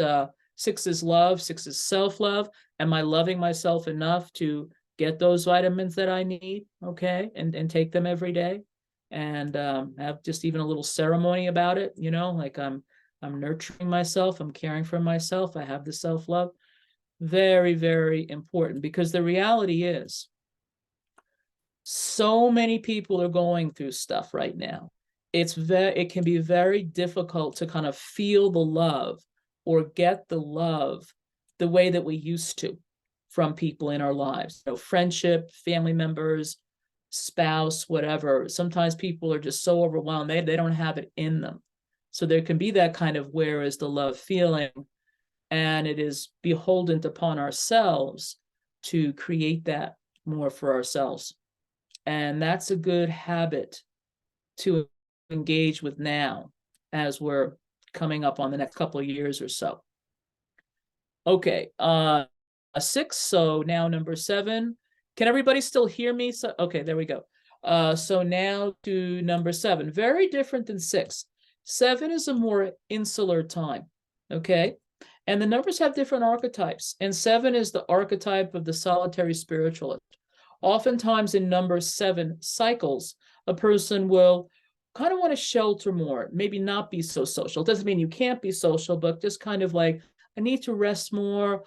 6 is love. 6 is self-love. Am I loving myself enough to get those vitamins that I need? Okay, and take them every day, and have just even a little ceremony about it. You know, like I'm nurturing myself. I'm caring for myself. I have the self-love. Very, very important, because the reality is, so many people are going through stuff right now. It can be very difficult to kind of feel the love or get the love the way that we used to from people in our lives. You know, friendship, family members, spouse, whatever. Sometimes people are just so overwhelmed, they don't have it in them. So there can be that kind of where is the love feeling, and it is beholden upon ourselves to create that more for ourselves. And that's a good habit to engage with now as we're coming up on the next couple of years or so. Okay, 6, so now number 7. Can everybody still hear me? So, okay, there we go. So now to number 7, very different than 6. 7 is a more insular time, okay? And the numbers have different archetypes, and 7 is the archetype of the solitary spiritualist. Oftentimes in number 7 cycles, a person will kind of want to shelter more, maybe not be so social. It doesn't mean you can't be social, but just kind of like, I need to rest more.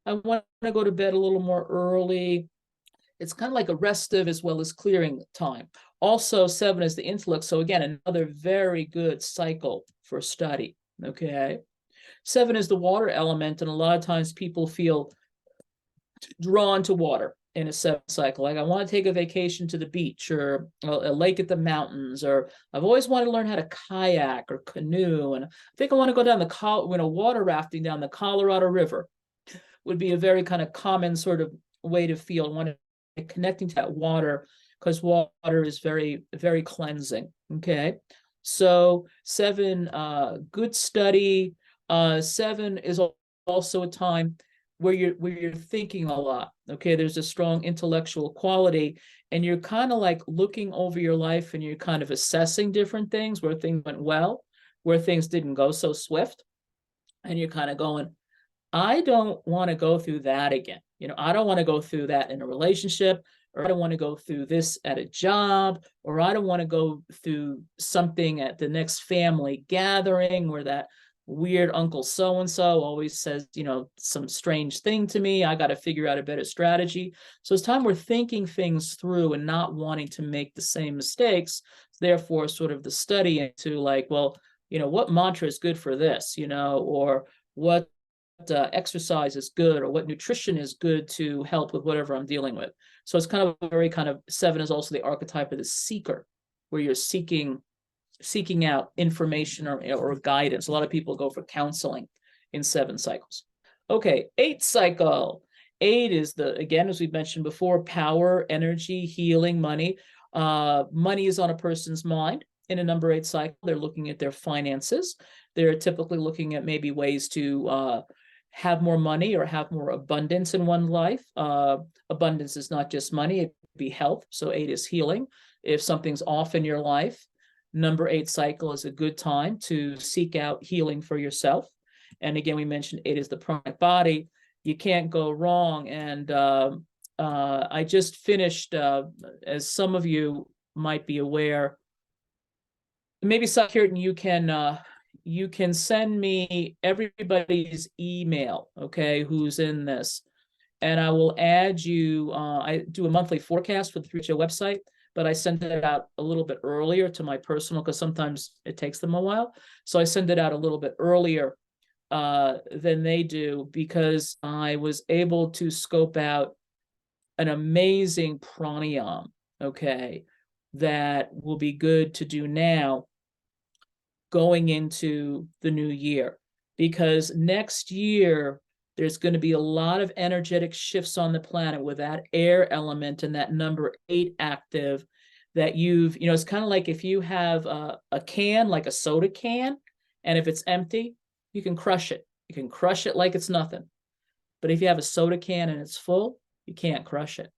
I want to go to bed a little more early. It's kind of like a restive as well as clearing time. Also, 7 is the intellect. So again, another very good cycle for study, okay? 7 is the water element, and a lot of times people feel drawn to water in a 7 cycle. Like, I want to take a vacation to the beach or a lake at the mountains, or I've always wanted to learn how to kayak or canoe, and I think I want to go down the water rafting down the Colorado River. Would be a very kind of common sort of way to feel, want to connecting to that water, because water is very, very cleansing. Okay, so 7, good study. 7 is also a time where you're thinking a lot. Okay, there's a strong intellectual quality, and you're kind of like looking over your life, and you're kind of assessing different things, where things went well, where things didn't go so swift, and you're kind of going, I don't want to go through that again. I don't want to go through that in a relationship, or I don't want to go through this at a job, or I don't want to go through something at the next family gathering where that weird uncle so-and-so always says, some strange thing to me. I got to figure out a better strategy. So it's time we're thinking things through and not wanting to make the same mistakes. Therefore, sort of the study into like, well, what mantra is good for this, or what exercise is good, or what nutrition is good to help with whatever I'm dealing with. So it's kind of very kind of 7 is also the archetype of the seeker, where you're seeking out information or guidance. A lot of people go for counseling in 7 cycles. Okay, 8 cycle. 8 is again, as we mentioned before, power, energy, healing, money. Money is on a person's mind in a number 8 cycle. They're looking at their finances. They're typically looking at maybe ways to have more money or have more abundance in one's life. Abundance is not just money, it could be health. So 8 is healing. If something's off in your life, number 8 cycle is a good time to seek out healing for yourself. And again, we mentioned 8 is the pranic body. You can't go wrong. And I just finished, as some of you might be aware, maybe Sat Kirtan, you can send me everybody's email, okay, who's in this, and I will add you. I do a monthly forecast for the 3Show website, but I send it out a little bit earlier to my personal, because sometimes it takes them a while. So I send it out a little bit earlier than they do, because I was able to scope out an amazing pranayam, okay, that will be good to do now going into the new year, because next year there's going to be a lot of energetic shifts on the planet with that air element and that number 8 active, that it's kind of like if you have a can, like a soda can, and if it's empty, you can crush it. You can crush it like it's nothing. But if you have a soda can and it's full, you can't crush it.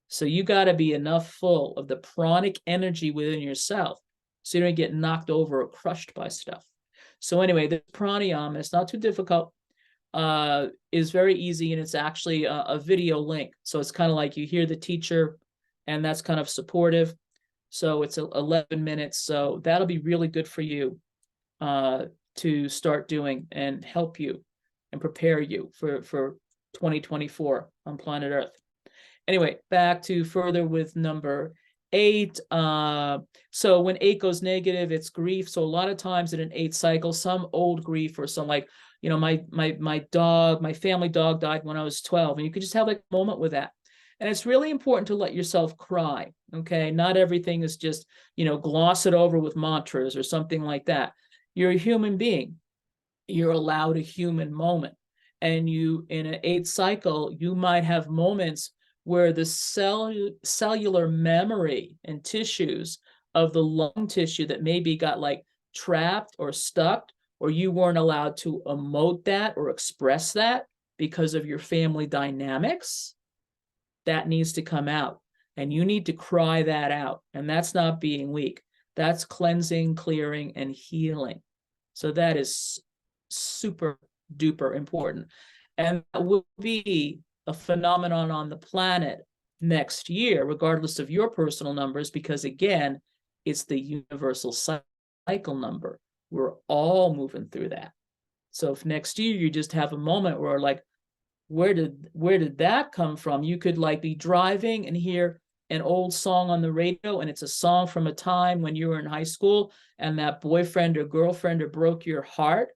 So you got to be enough full of the pranic energy within yourself, so you don't get knocked over or crushed by stuff. So anyway, the pranayama, it's not too difficult, is very easy, and it's actually a video link. So it's kind of like you hear the teacher, and that's kind of supportive. So it's 11 minutes. So that'll be really good for you to start doing and help you and prepare you for 2024 on planet Earth. Anyway, back to further with number 8. So when 8 goes negative, it's grief. So a lot of times in an 8 cycle, some old grief, or some like, my dog, my family dog died when I was 12, and you could just have like a moment with that. And it's really important to let yourself cry. Okay, not everything is just, gloss it over with mantras or something like that. You're a human being. You're allowed a human moment. And in an 8 cycle, you might have moments where the cellular memory and tissues of the lung tissue that maybe got like trapped or stuck, or you weren't allowed to emote that or express that because of your family dynamics, that needs to come out. And you need to cry that out. And that's not being weak. That's cleansing, clearing, and healing. So that is super duper important. And that will be a phenomenon on the planet next year, regardless of your personal numbers, because again, it's the universal cycle number. We're all moving through that. So if next year you just have a moment where like, where did that come from? You could like be driving and hear an old song on the radio, and it's a song from a time when you were in high school and that boyfriend or girlfriend or broke your heart,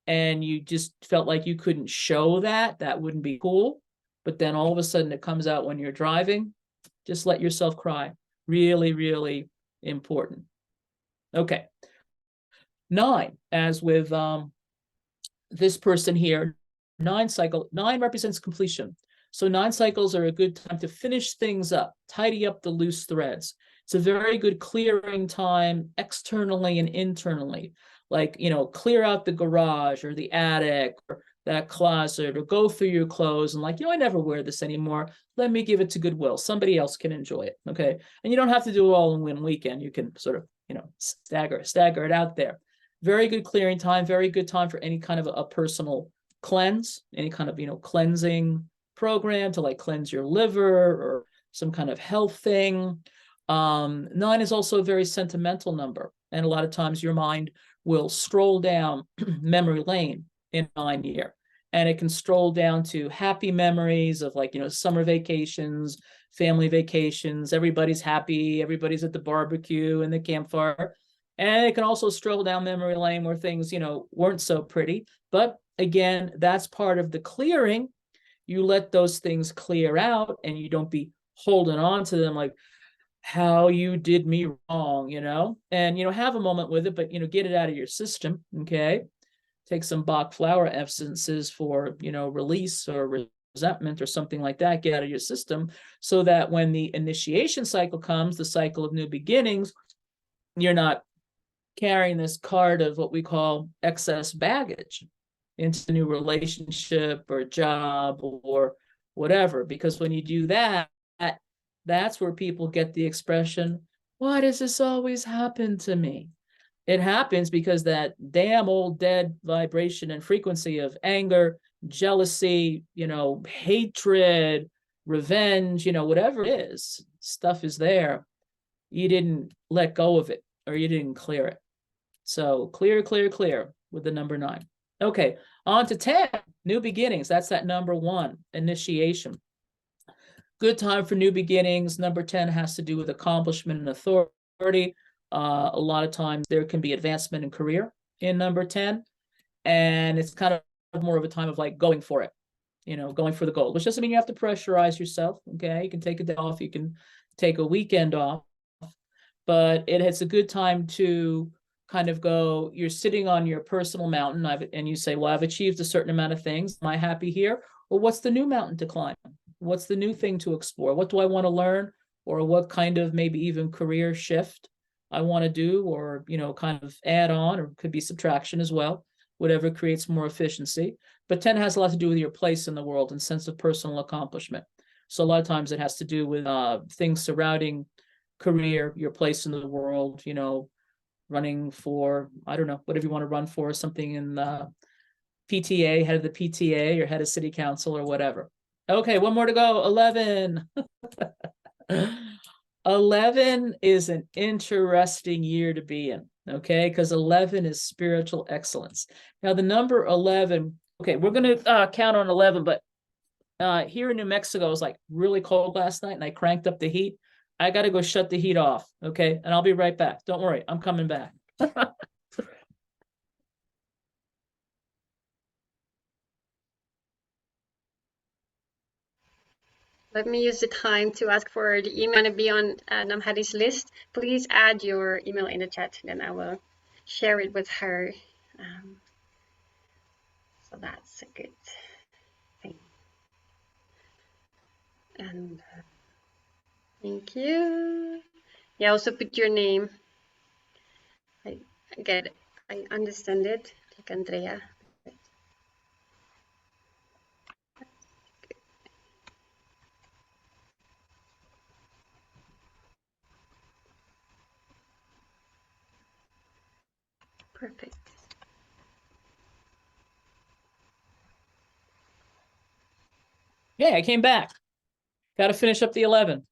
and you just felt like you couldn't show that wouldn't be cool. But then all of a sudden it comes out when you're driving. Just let yourself cry. Really, really important. Okay. 9, as with this person here, 9 represents completion. So 9 cycles are a good time to finish things up, tidy up the loose threads. It's a very good clearing time externally and internally. Like, clear out the garage or the attic or that closet, or go through your clothes and like, I never wear this anymore. Let me give it to Goodwill. Somebody else can enjoy it. Okay. And you don't have to do it all in one weekend. You can sort of, stagger it out there. Very good clearing time, very good time for any kind of a personal cleanse, any kind of, cleansing program to like cleanse your liver or some kind of health thing. 9 is also a very sentimental number. And a lot of times your mind will stroll down memory lane in 9 year. And it can stroll down to happy memories of like, summer vacations, family vacations, everybody's happy, everybody's at the barbecue and the campfire. And it can also stroll down memory lane where things, weren't so pretty. But again, that's part of the clearing. You let those things clear out and you don't be holding on to them like, how you did me wrong, and, have a moment with it, but, get it out of your system. Okay. Take some Bach flower essences for, release or resentment or something like that, get out of your system, so that when the initiation cycle comes, the cycle of new beginnings, you're not carrying this card of what we call excess baggage into a new relationship or job or whatever. Because when you do that, that's where people get the expression, why does this always happen to me? It happens because that damn old dead vibration and frequency of anger, jealousy, hatred, revenge, whatever it is, stuff is there. You didn't let go of it or you didn't clear it. So clear with the number 9. Okay, on to 10, new beginnings. That's that number 1, initiation. Good time for new beginnings. Number 10 has to do with accomplishment and authority. A lot of times there can be advancement in career in number 10. And it's kind of more of a time of like going for it, going for the goal, which doesn't mean you have to pressurize yourself. Okay, you can take a day off, you can take a weekend off, but it's a good time to kind of go, you're sitting on your personal mountain and you say, well, I've achieved a certain amount of things. Am I happy here? Well, what's the new mountain to climb? What's the new thing to explore? What do I want to learn? Or what kind of maybe even career shift I want to do, or, kind of add on, or could be subtraction as well, whatever creates more efficiency. But 10 has a lot to do with your place in the world and sense of personal accomplishment. So a lot of times it has to do with things surrounding career, your place in the world, running for, I don't know, whatever you want to run for, something in the PTA, head of the PTA or head of city council or whatever. Okay, one more to go. 11. 11 is an interesting year to be in, okay? Because 11 is spiritual excellence. Now, the number 11, okay, we're going to count on 11, but here in New Mexico, it was like really cold last night and I cranked up the heat. I got to go shut the heat off, okay? And I'll be right back. Don't worry, I'm coming back. Let me use the time to ask for the email to be on Namhari's list. Please add your email in the chat, then I will share it with her. So that's a good thing. And thank you. Yeah, also put your name. I get it. I understand it, like Andrea. Perfect. Yeah, I came back. Got to finish up the 11.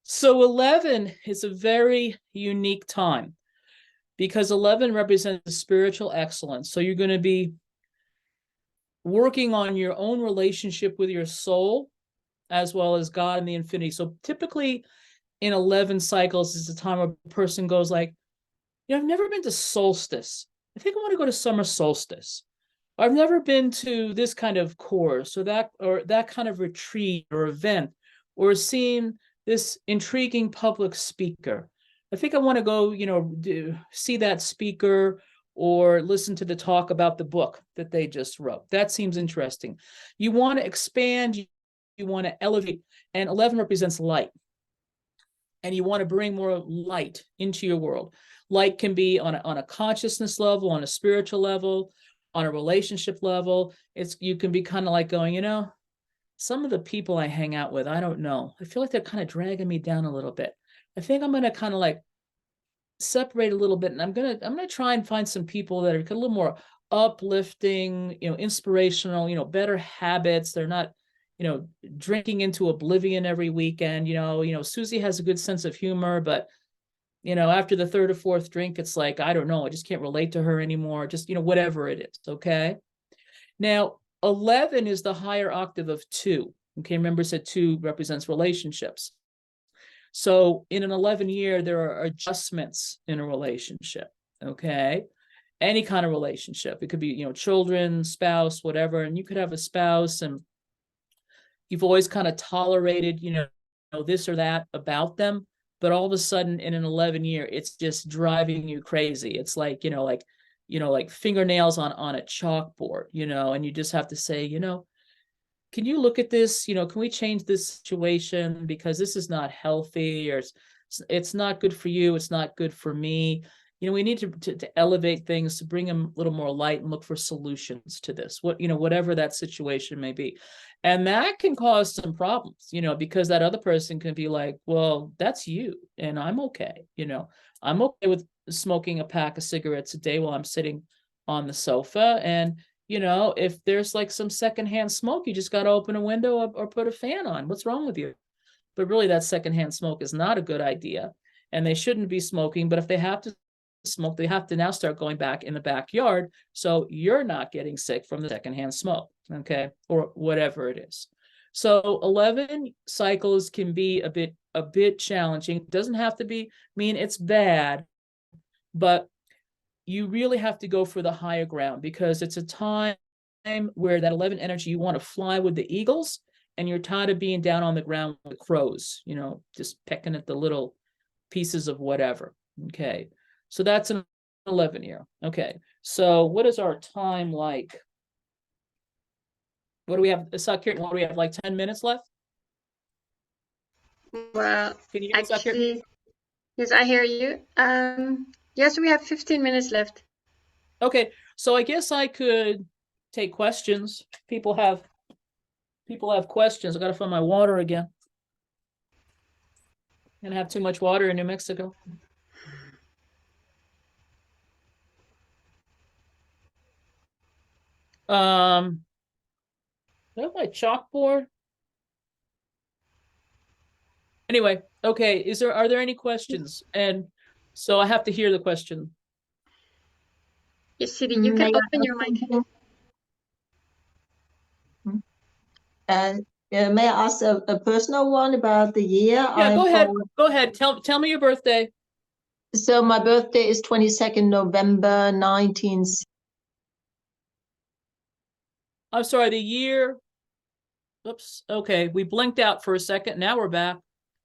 So 11 is a very unique time because 11 represents spiritual excellence. So you're going to be working on your own relationship with your soul, as well as God and the infinity. So typically in 11 cycles is the time where a person goes like, I've never been to solstice. I think I want to go to summer solstice. I've never been to this kind of course or that kind of retreat or event, or seen this intriguing public speaker. I think I want to go, see that speaker or listen to the talk about the book that they just wrote. That seems interesting. You want to expand, you want to elevate, and 11 represents light. And you want to bring more light into your world. Light can be on a consciousness level, on a spiritual level, on a relationship level. You can be kind of like going, some of the people I hang out with, I don't know. I feel like they're kind of dragging me down a little bit. I think I'm going to kind of like separate a little bit, and I'm gonna try and find some people that are a little more uplifting, inspirational, better habits. They're not, drinking into oblivion every weekend. Susie has a good sense of humor, but after the third or fourth drink, it's like, I don't know, I just can't relate to her anymore. Just, whatever it is. Okay. Now, 11 is the higher octave of 2. Okay. Remember, I said 2 represents relationships. So in an 11 year, there are adjustments in a relationship. Okay. Any kind of relationship. It could be, children, spouse, whatever. And you could have a spouse and you've always kind of tolerated, this or that about them. But all of a sudden in an 11 year, it's just driving you crazy. It's like, like fingernails on a chalkboard, and you just have to say, can you look at this? Can we change this situation, because this is not healthy, or it's not good for you. It's not good for me. We need to elevate things, to bring them a little more light and look for solutions to this, whatever that situation may be. And that can cause some problems, because that other person can be like, well, that's you. And I'm okay. I'm okay with smoking a pack of cigarettes a day while I'm sitting on the sofa. And, if there's like some secondhand smoke, you just got to open a window or put a fan on. What's wrong with you? But really, that secondhand smoke is not a good idea. And they shouldn't be smoking. But if they have to smoke, they have to now start going back in the backyard, so you're not getting sick from the secondhand smoke, okay, or whatever it is. So 11 cycles can be a bit challenging. It doesn't have to mean it's bad, but you really have to go for the higher ground, because it's a time where that 11 energy, you want to fly with the eagles, and you're tired of being down on the ground with the crows, just pecking at the little pieces of whatever. Okay. So that's an 11 year. Okay. So what is our time like? What do we have? Sat Kirtan, what do we have? Like 10 minutes left? Well, Can you hear me, Sat Kirtan? actually, yes, I hear you. Yes, we have 15 minutes left. Okay. So I guess I could take questions. People have questions. I got to fill my water again. I'm gonna have too much water in New Mexico. I have my chalkboard. Anyway, okay. Are there any questions? And so I have to hear the question. Yes, Siri, you can open your mic. May I ask a personal one about the year? Yeah, go ahead. Go ahead. Tell me your birthday. So my birthday is 22nd November 19. I'm sorry, the year. Oops. Okay, we blinked out for a second. Now we're back.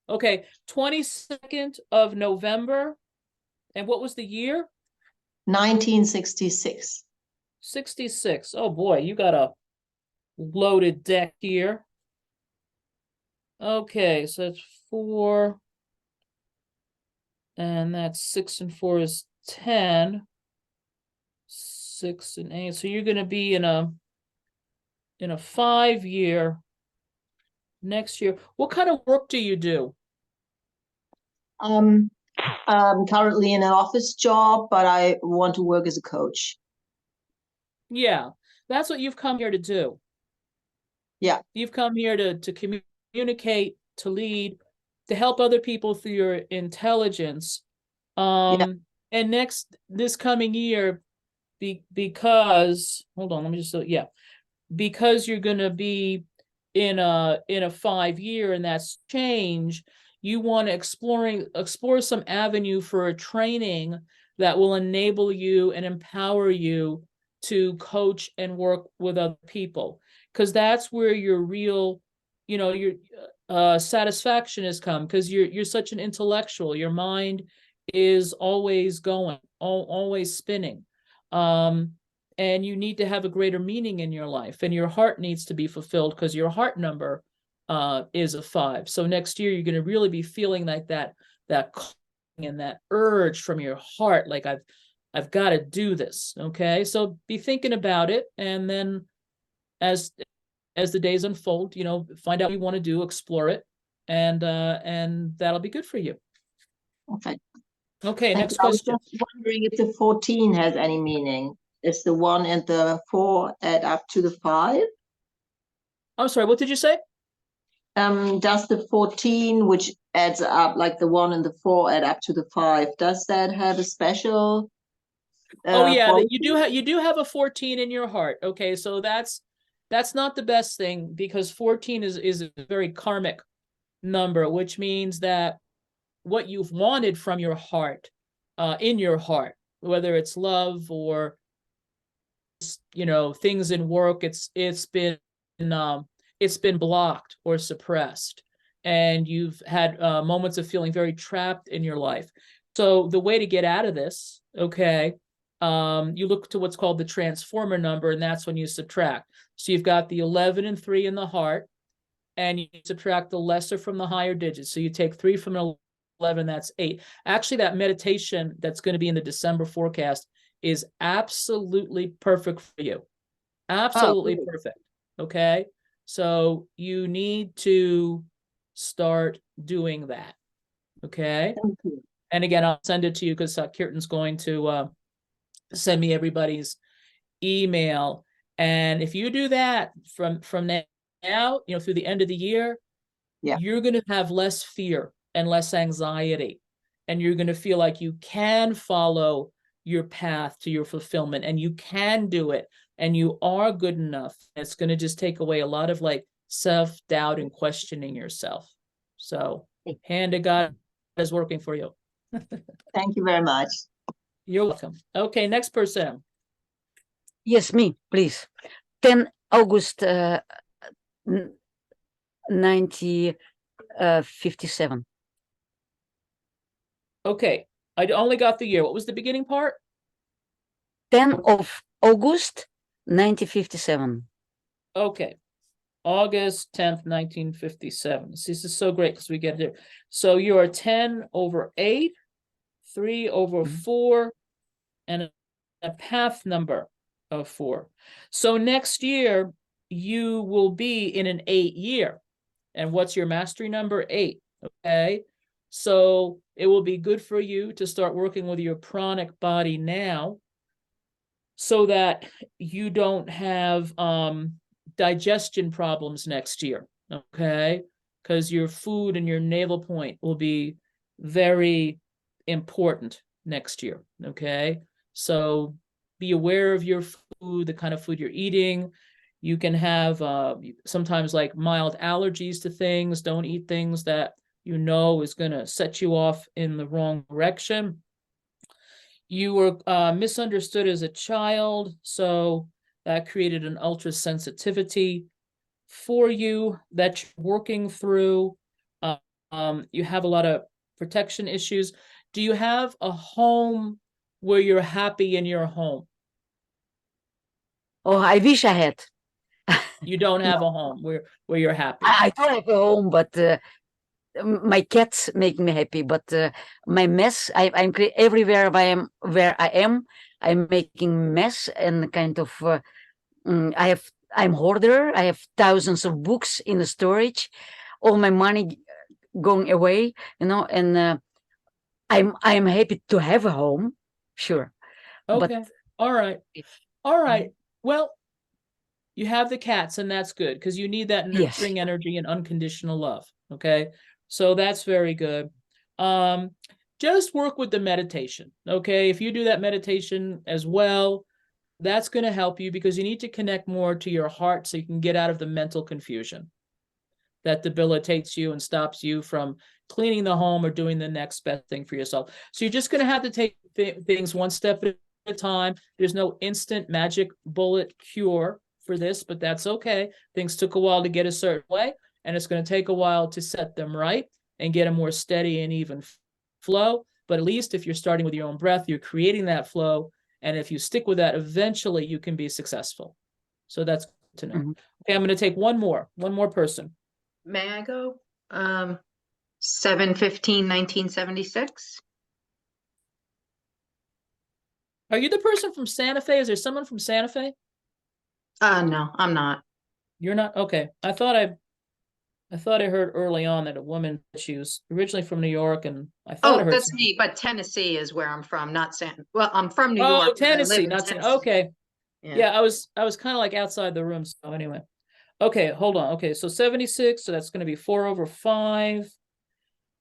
Okay, 22nd of November. And what was the year? 1966. 66. Oh boy, you got a loaded deck here. Okay, so that's 4. And that's 6 and 4 is 10. 6 and 8. So you're going to be in a 5 year next year. What kind of work do you do? I'm currently in an office job, but I want to work as a coach. Yeah, that's what you've come here to do. Yeah. You've come here to communicate, to lead, to help other people through your intelligence. And this coming year, because hold on, let me just, yeah. because you're going to be in a 5-year, and that's change, you want to explore some avenue for a training that will enable you and empower you to coach and work with other people, because that's where your real, your satisfaction has come, because you're such an intellectual. Your mind is always going, always spinning. And you need to have a greater meaning in your life, and your heart needs to be fulfilled, because your heart number is a 5. So next year you're going to really be feeling like that calling and that urge from your heart, like I've got to do this. Okay, so be thinking about it, and then as the days unfold, find out what you want to do, explore it, and that'll be good for you. Okay. Okay, Thank next you. I was question. just wondering if the 14 has any meaning. Is the 1 and the 4 add up to the 5? I'm sorry, what did you say? Does the 14, which adds up, like the 1 and the 4 add up to the 5, does that have a special Oh yeah, quality? you do have a 14 in your heart. Okay, so that's not the best thing, because 14 is a very karmic number, which means that what you've wanted from your heart, in your heart, whether it's love or things in work, it's been blocked or suppressed, and you've had moments of feeling very trapped in your life. So the way to get out of this, okay, you look to what's called the transformer number, and that's when you subtract. So you've got the 11 and 3 in the heart, and you subtract the lesser from the higher digits. So you take 3 from 11, that's 8. Actually, that meditation that's going to be in the December forecast is absolutely perfect for you. Absolutely perfect. Okay. So you need to start doing that. Okay. Thank you. And again, I'll send it to you, because Sat Kirtan's going to send me everybody's email. And if you do that from now, through the end of the year, Yeah. you're going to have less fear and less anxiety. And you're going to feel like you can follow your path to your fulfillment, and you can do it, and you are good enough. It's going to just take away a lot of self-doubt and questioning yourself. So hand of God is working for you. Thank you very much. You're welcome. Okay, next person. Yes, me, please. 10 August 1957. Okay, I only got the year. What was the beginning part? 10 of August 1957. Okay, August 10th, 1957. This is so great, because we get here. So you are 10 over 8, 3 over 4, and a path number of 4. So next year, you will be in an 8-year. And what's your mastery number? 8. Okay. So it will be good for you to start working with your pranic body now, so that you don't have digestion problems next year. Okay. Because your food and your navel point will be very important next year. Okay. So be aware of your food, the kind of food you're eating. You can have sometimes mild allergies to things. Don't eat things that is going to set you off in the wrong direction. You were misunderstood as a child, so that created an ultra sensitivity for you that you're working through. You have a lot of protection issues. Do you have a home where you're happy in your home? Oh, I wish I had. You don't have a home where you're happy. I do have a home, but my cats make me happy. But my mess, I'm everywhere where I am, I'm making mess, and kind of I'm hoarder. I have thousands of books in the storage, all my money going away, and I'm happy to have a home, sure. Okay. But all right. Well, you have the cats, and that's good, because you need that nurturing energy and unconditional love. Okay. So that's very good. Just work with the meditation. Okay. If you do that meditation as well, That's going to help you because you need to connect more to your heart so you can get out of the mental confusion that debilitates you and stops you from cleaning the home or doing the next best thing for yourself. So you're just going to have to take things one step at a time. There's no instant magic bullet cure for this, but that's okay. Things took a while to get a certain way, and it's going to take a while to set them right and get a more steady and even flow. But at least if you're starting with your own breath, you're creating that flow. And if you stick with that, eventually you can be successful. So that's good to know. Mhm. Okay, I'm going to take one more person. May I go? 7/15/1976. Are you the person from Santa Fe? Is there someone from Santa Fe? No, I'm not. You're not? Okay. I thought I heard early on that a woman, she was originally from New York, and I thought I Oh, heard that's me, but Tennessee is where I'm from, not Well, I'm from New Oh, York, but I live Tennessee, in not Tennessee. okay. Yeah. Yeah, I was kind of like outside the room. So anyway. Okay, hold on. Okay, so 76, so that's going to be 4/5.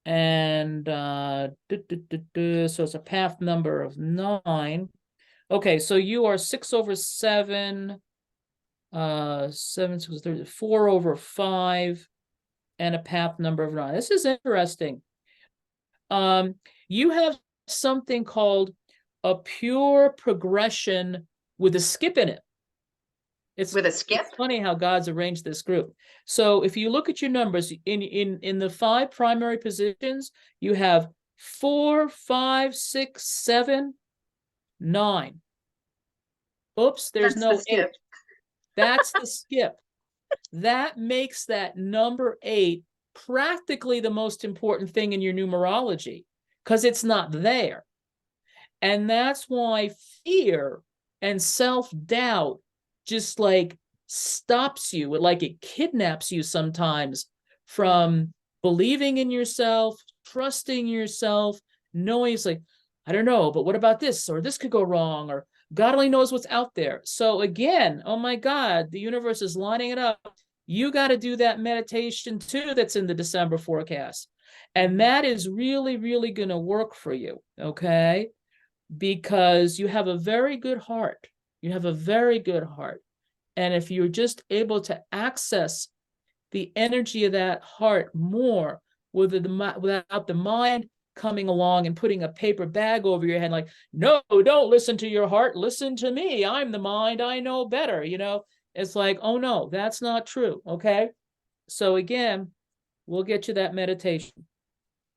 And so it's a path number of 9. Okay, so you are 6/7, 7, 6, 30, 4/5, and a path number of 9. This is interesting. You have something called a pure progression with a skip in it. It's With a skip? It's funny how God's arranged this group. So if you look at your numbers in the 5 primary positions, you have 4, 5, 6, 7, 9. Oops, there's That's the no 8. skip. That's the skip. That makes that number 8 practically the most important thing in your numerology because it's not there. And that's why fear and self-doubt just like stops you, like it kidnaps you sometimes from believing in yourself, trusting yourself, knowing it's like, I don't know, but what about this? Or this could go wrong, or God only knows what's out there. So again, oh my God, the universe is lining it up. You got to do that meditation too that's in the December forecast. And that is really, really going to work for you, okay? Because you have a very good heart. You have a very good heart. And if you're just able to access the energy of that heart more without the mind coming along and putting a paper bag over your head like, no, don't listen to your heart, listen to me, I'm the mind, I know better, it's like, oh no, that's not true. Okay, so again, we'll get you that meditation.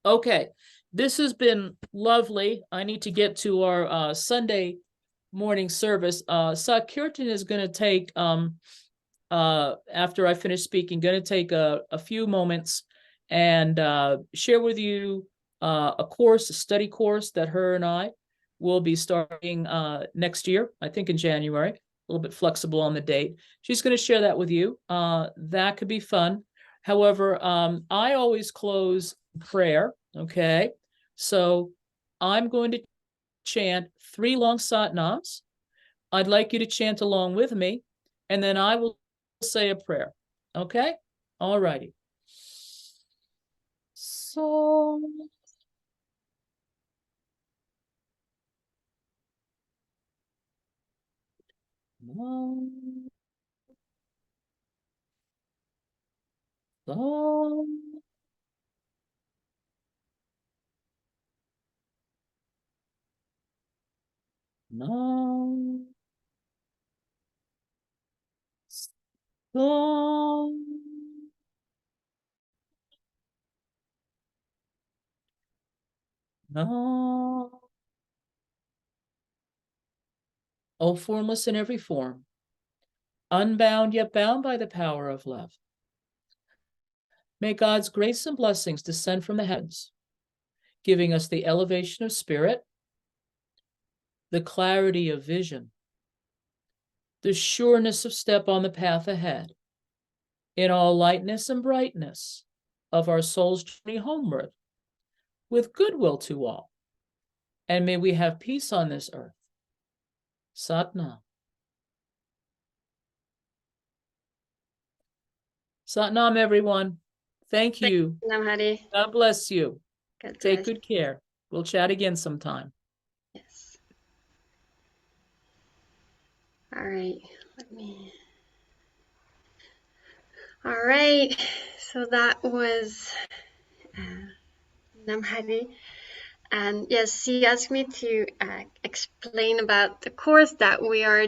Okay, this has been lovely. I need to get to our Sunday morning service. Sat Kirtan is going to take after I finish speaking, going to take a few moments and share with you a course, a study course that her and I will be starting next year, I think in January, a little bit flexible on the date. She's going to share that with you. That could be fun. However, I always close prayer, okay? So I'm going to chant 3 long satnams. I'd like you to chant along with me, and then I will say a prayer. Okay? All righty. So no, no, no, no. No. Oh, formless in every form, unbound yet bound by the power of love. May God's grace and blessings descend from the heavens, giving us the elevation of spirit, the clarity of vision, the sureness of step on the path ahead, in all lightness and brightness of our soul's journey homeward, with goodwill to all. And may we have peace on this earth. Satnam. Satnam, everyone. Thank you. Namhari. God bless you. God Take bless. good care. We'll chat again sometime. Yes. All right, let me. All right, so that was Namhadi. And yes, he asked me to explain about the course that we are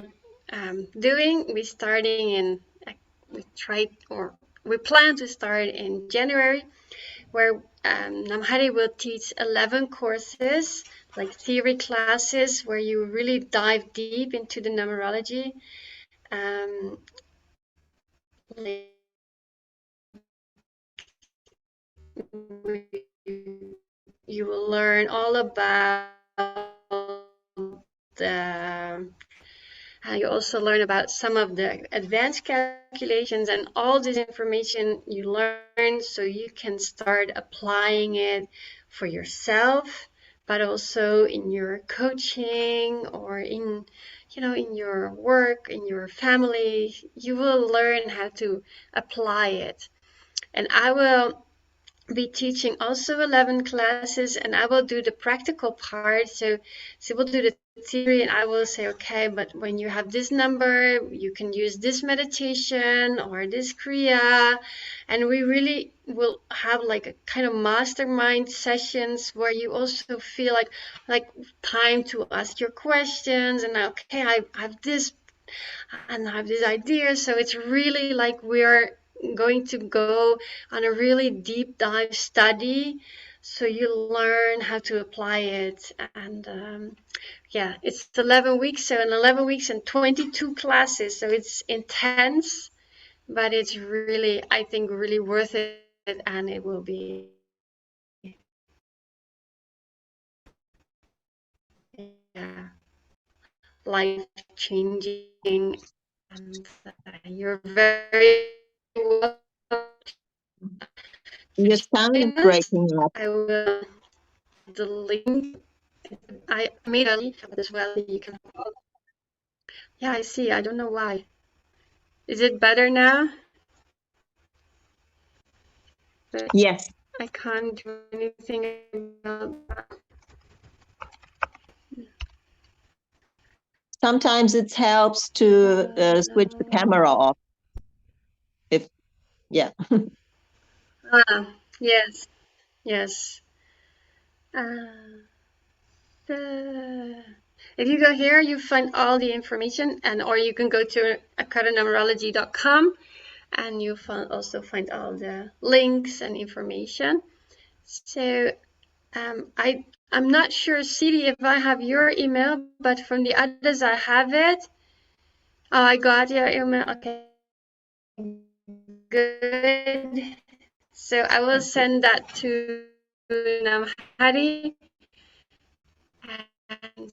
doing. We're starting in, we plan to start in January, where Namhari will teach 11 courses, like theory classes, where you really dive deep into the numerology. Like you will learn all about the you also learn about some of the advanced calculations, and all this information you learn so you can start applying it for yourself, but also in your coaching or in, in your work, in your family. You will learn how to apply it. And I will be teaching also 11 classes, and I will do the practical part. So we'll do the theory, and I will say, okay, but when you have this number, you can use this meditation or this kriya. And we really will have like a kind of mastermind sessions where you also feel like time to ask your questions, and okay, I have this and have these ideas. So it's really like we're going to go on a really deep dive study, so you learn how to apply it. And yeah, it's 11 weeks. So in 11 weeks and 22 classes. So it's intense, but it's really, I think, really worth it. And it will be yeah, life changing. And you're very welcome. Your sound is Join us. breaking up. I will the link. I made a link as well. You can. Yeah, I see. I don't know why. Is it better now? But Yes. I can't do anything about that. Sometimes it helps to switch the camera off. If yeah. Yes, yes. Uh, if you go here, you find all the information, and or you can go to akaranumerology.com, and you also find all the links and information. So I'm not sure, Siri, if I have your email, but from the others I have it. Oh, I got your email. Okay, good. So I will send that to Namhari. And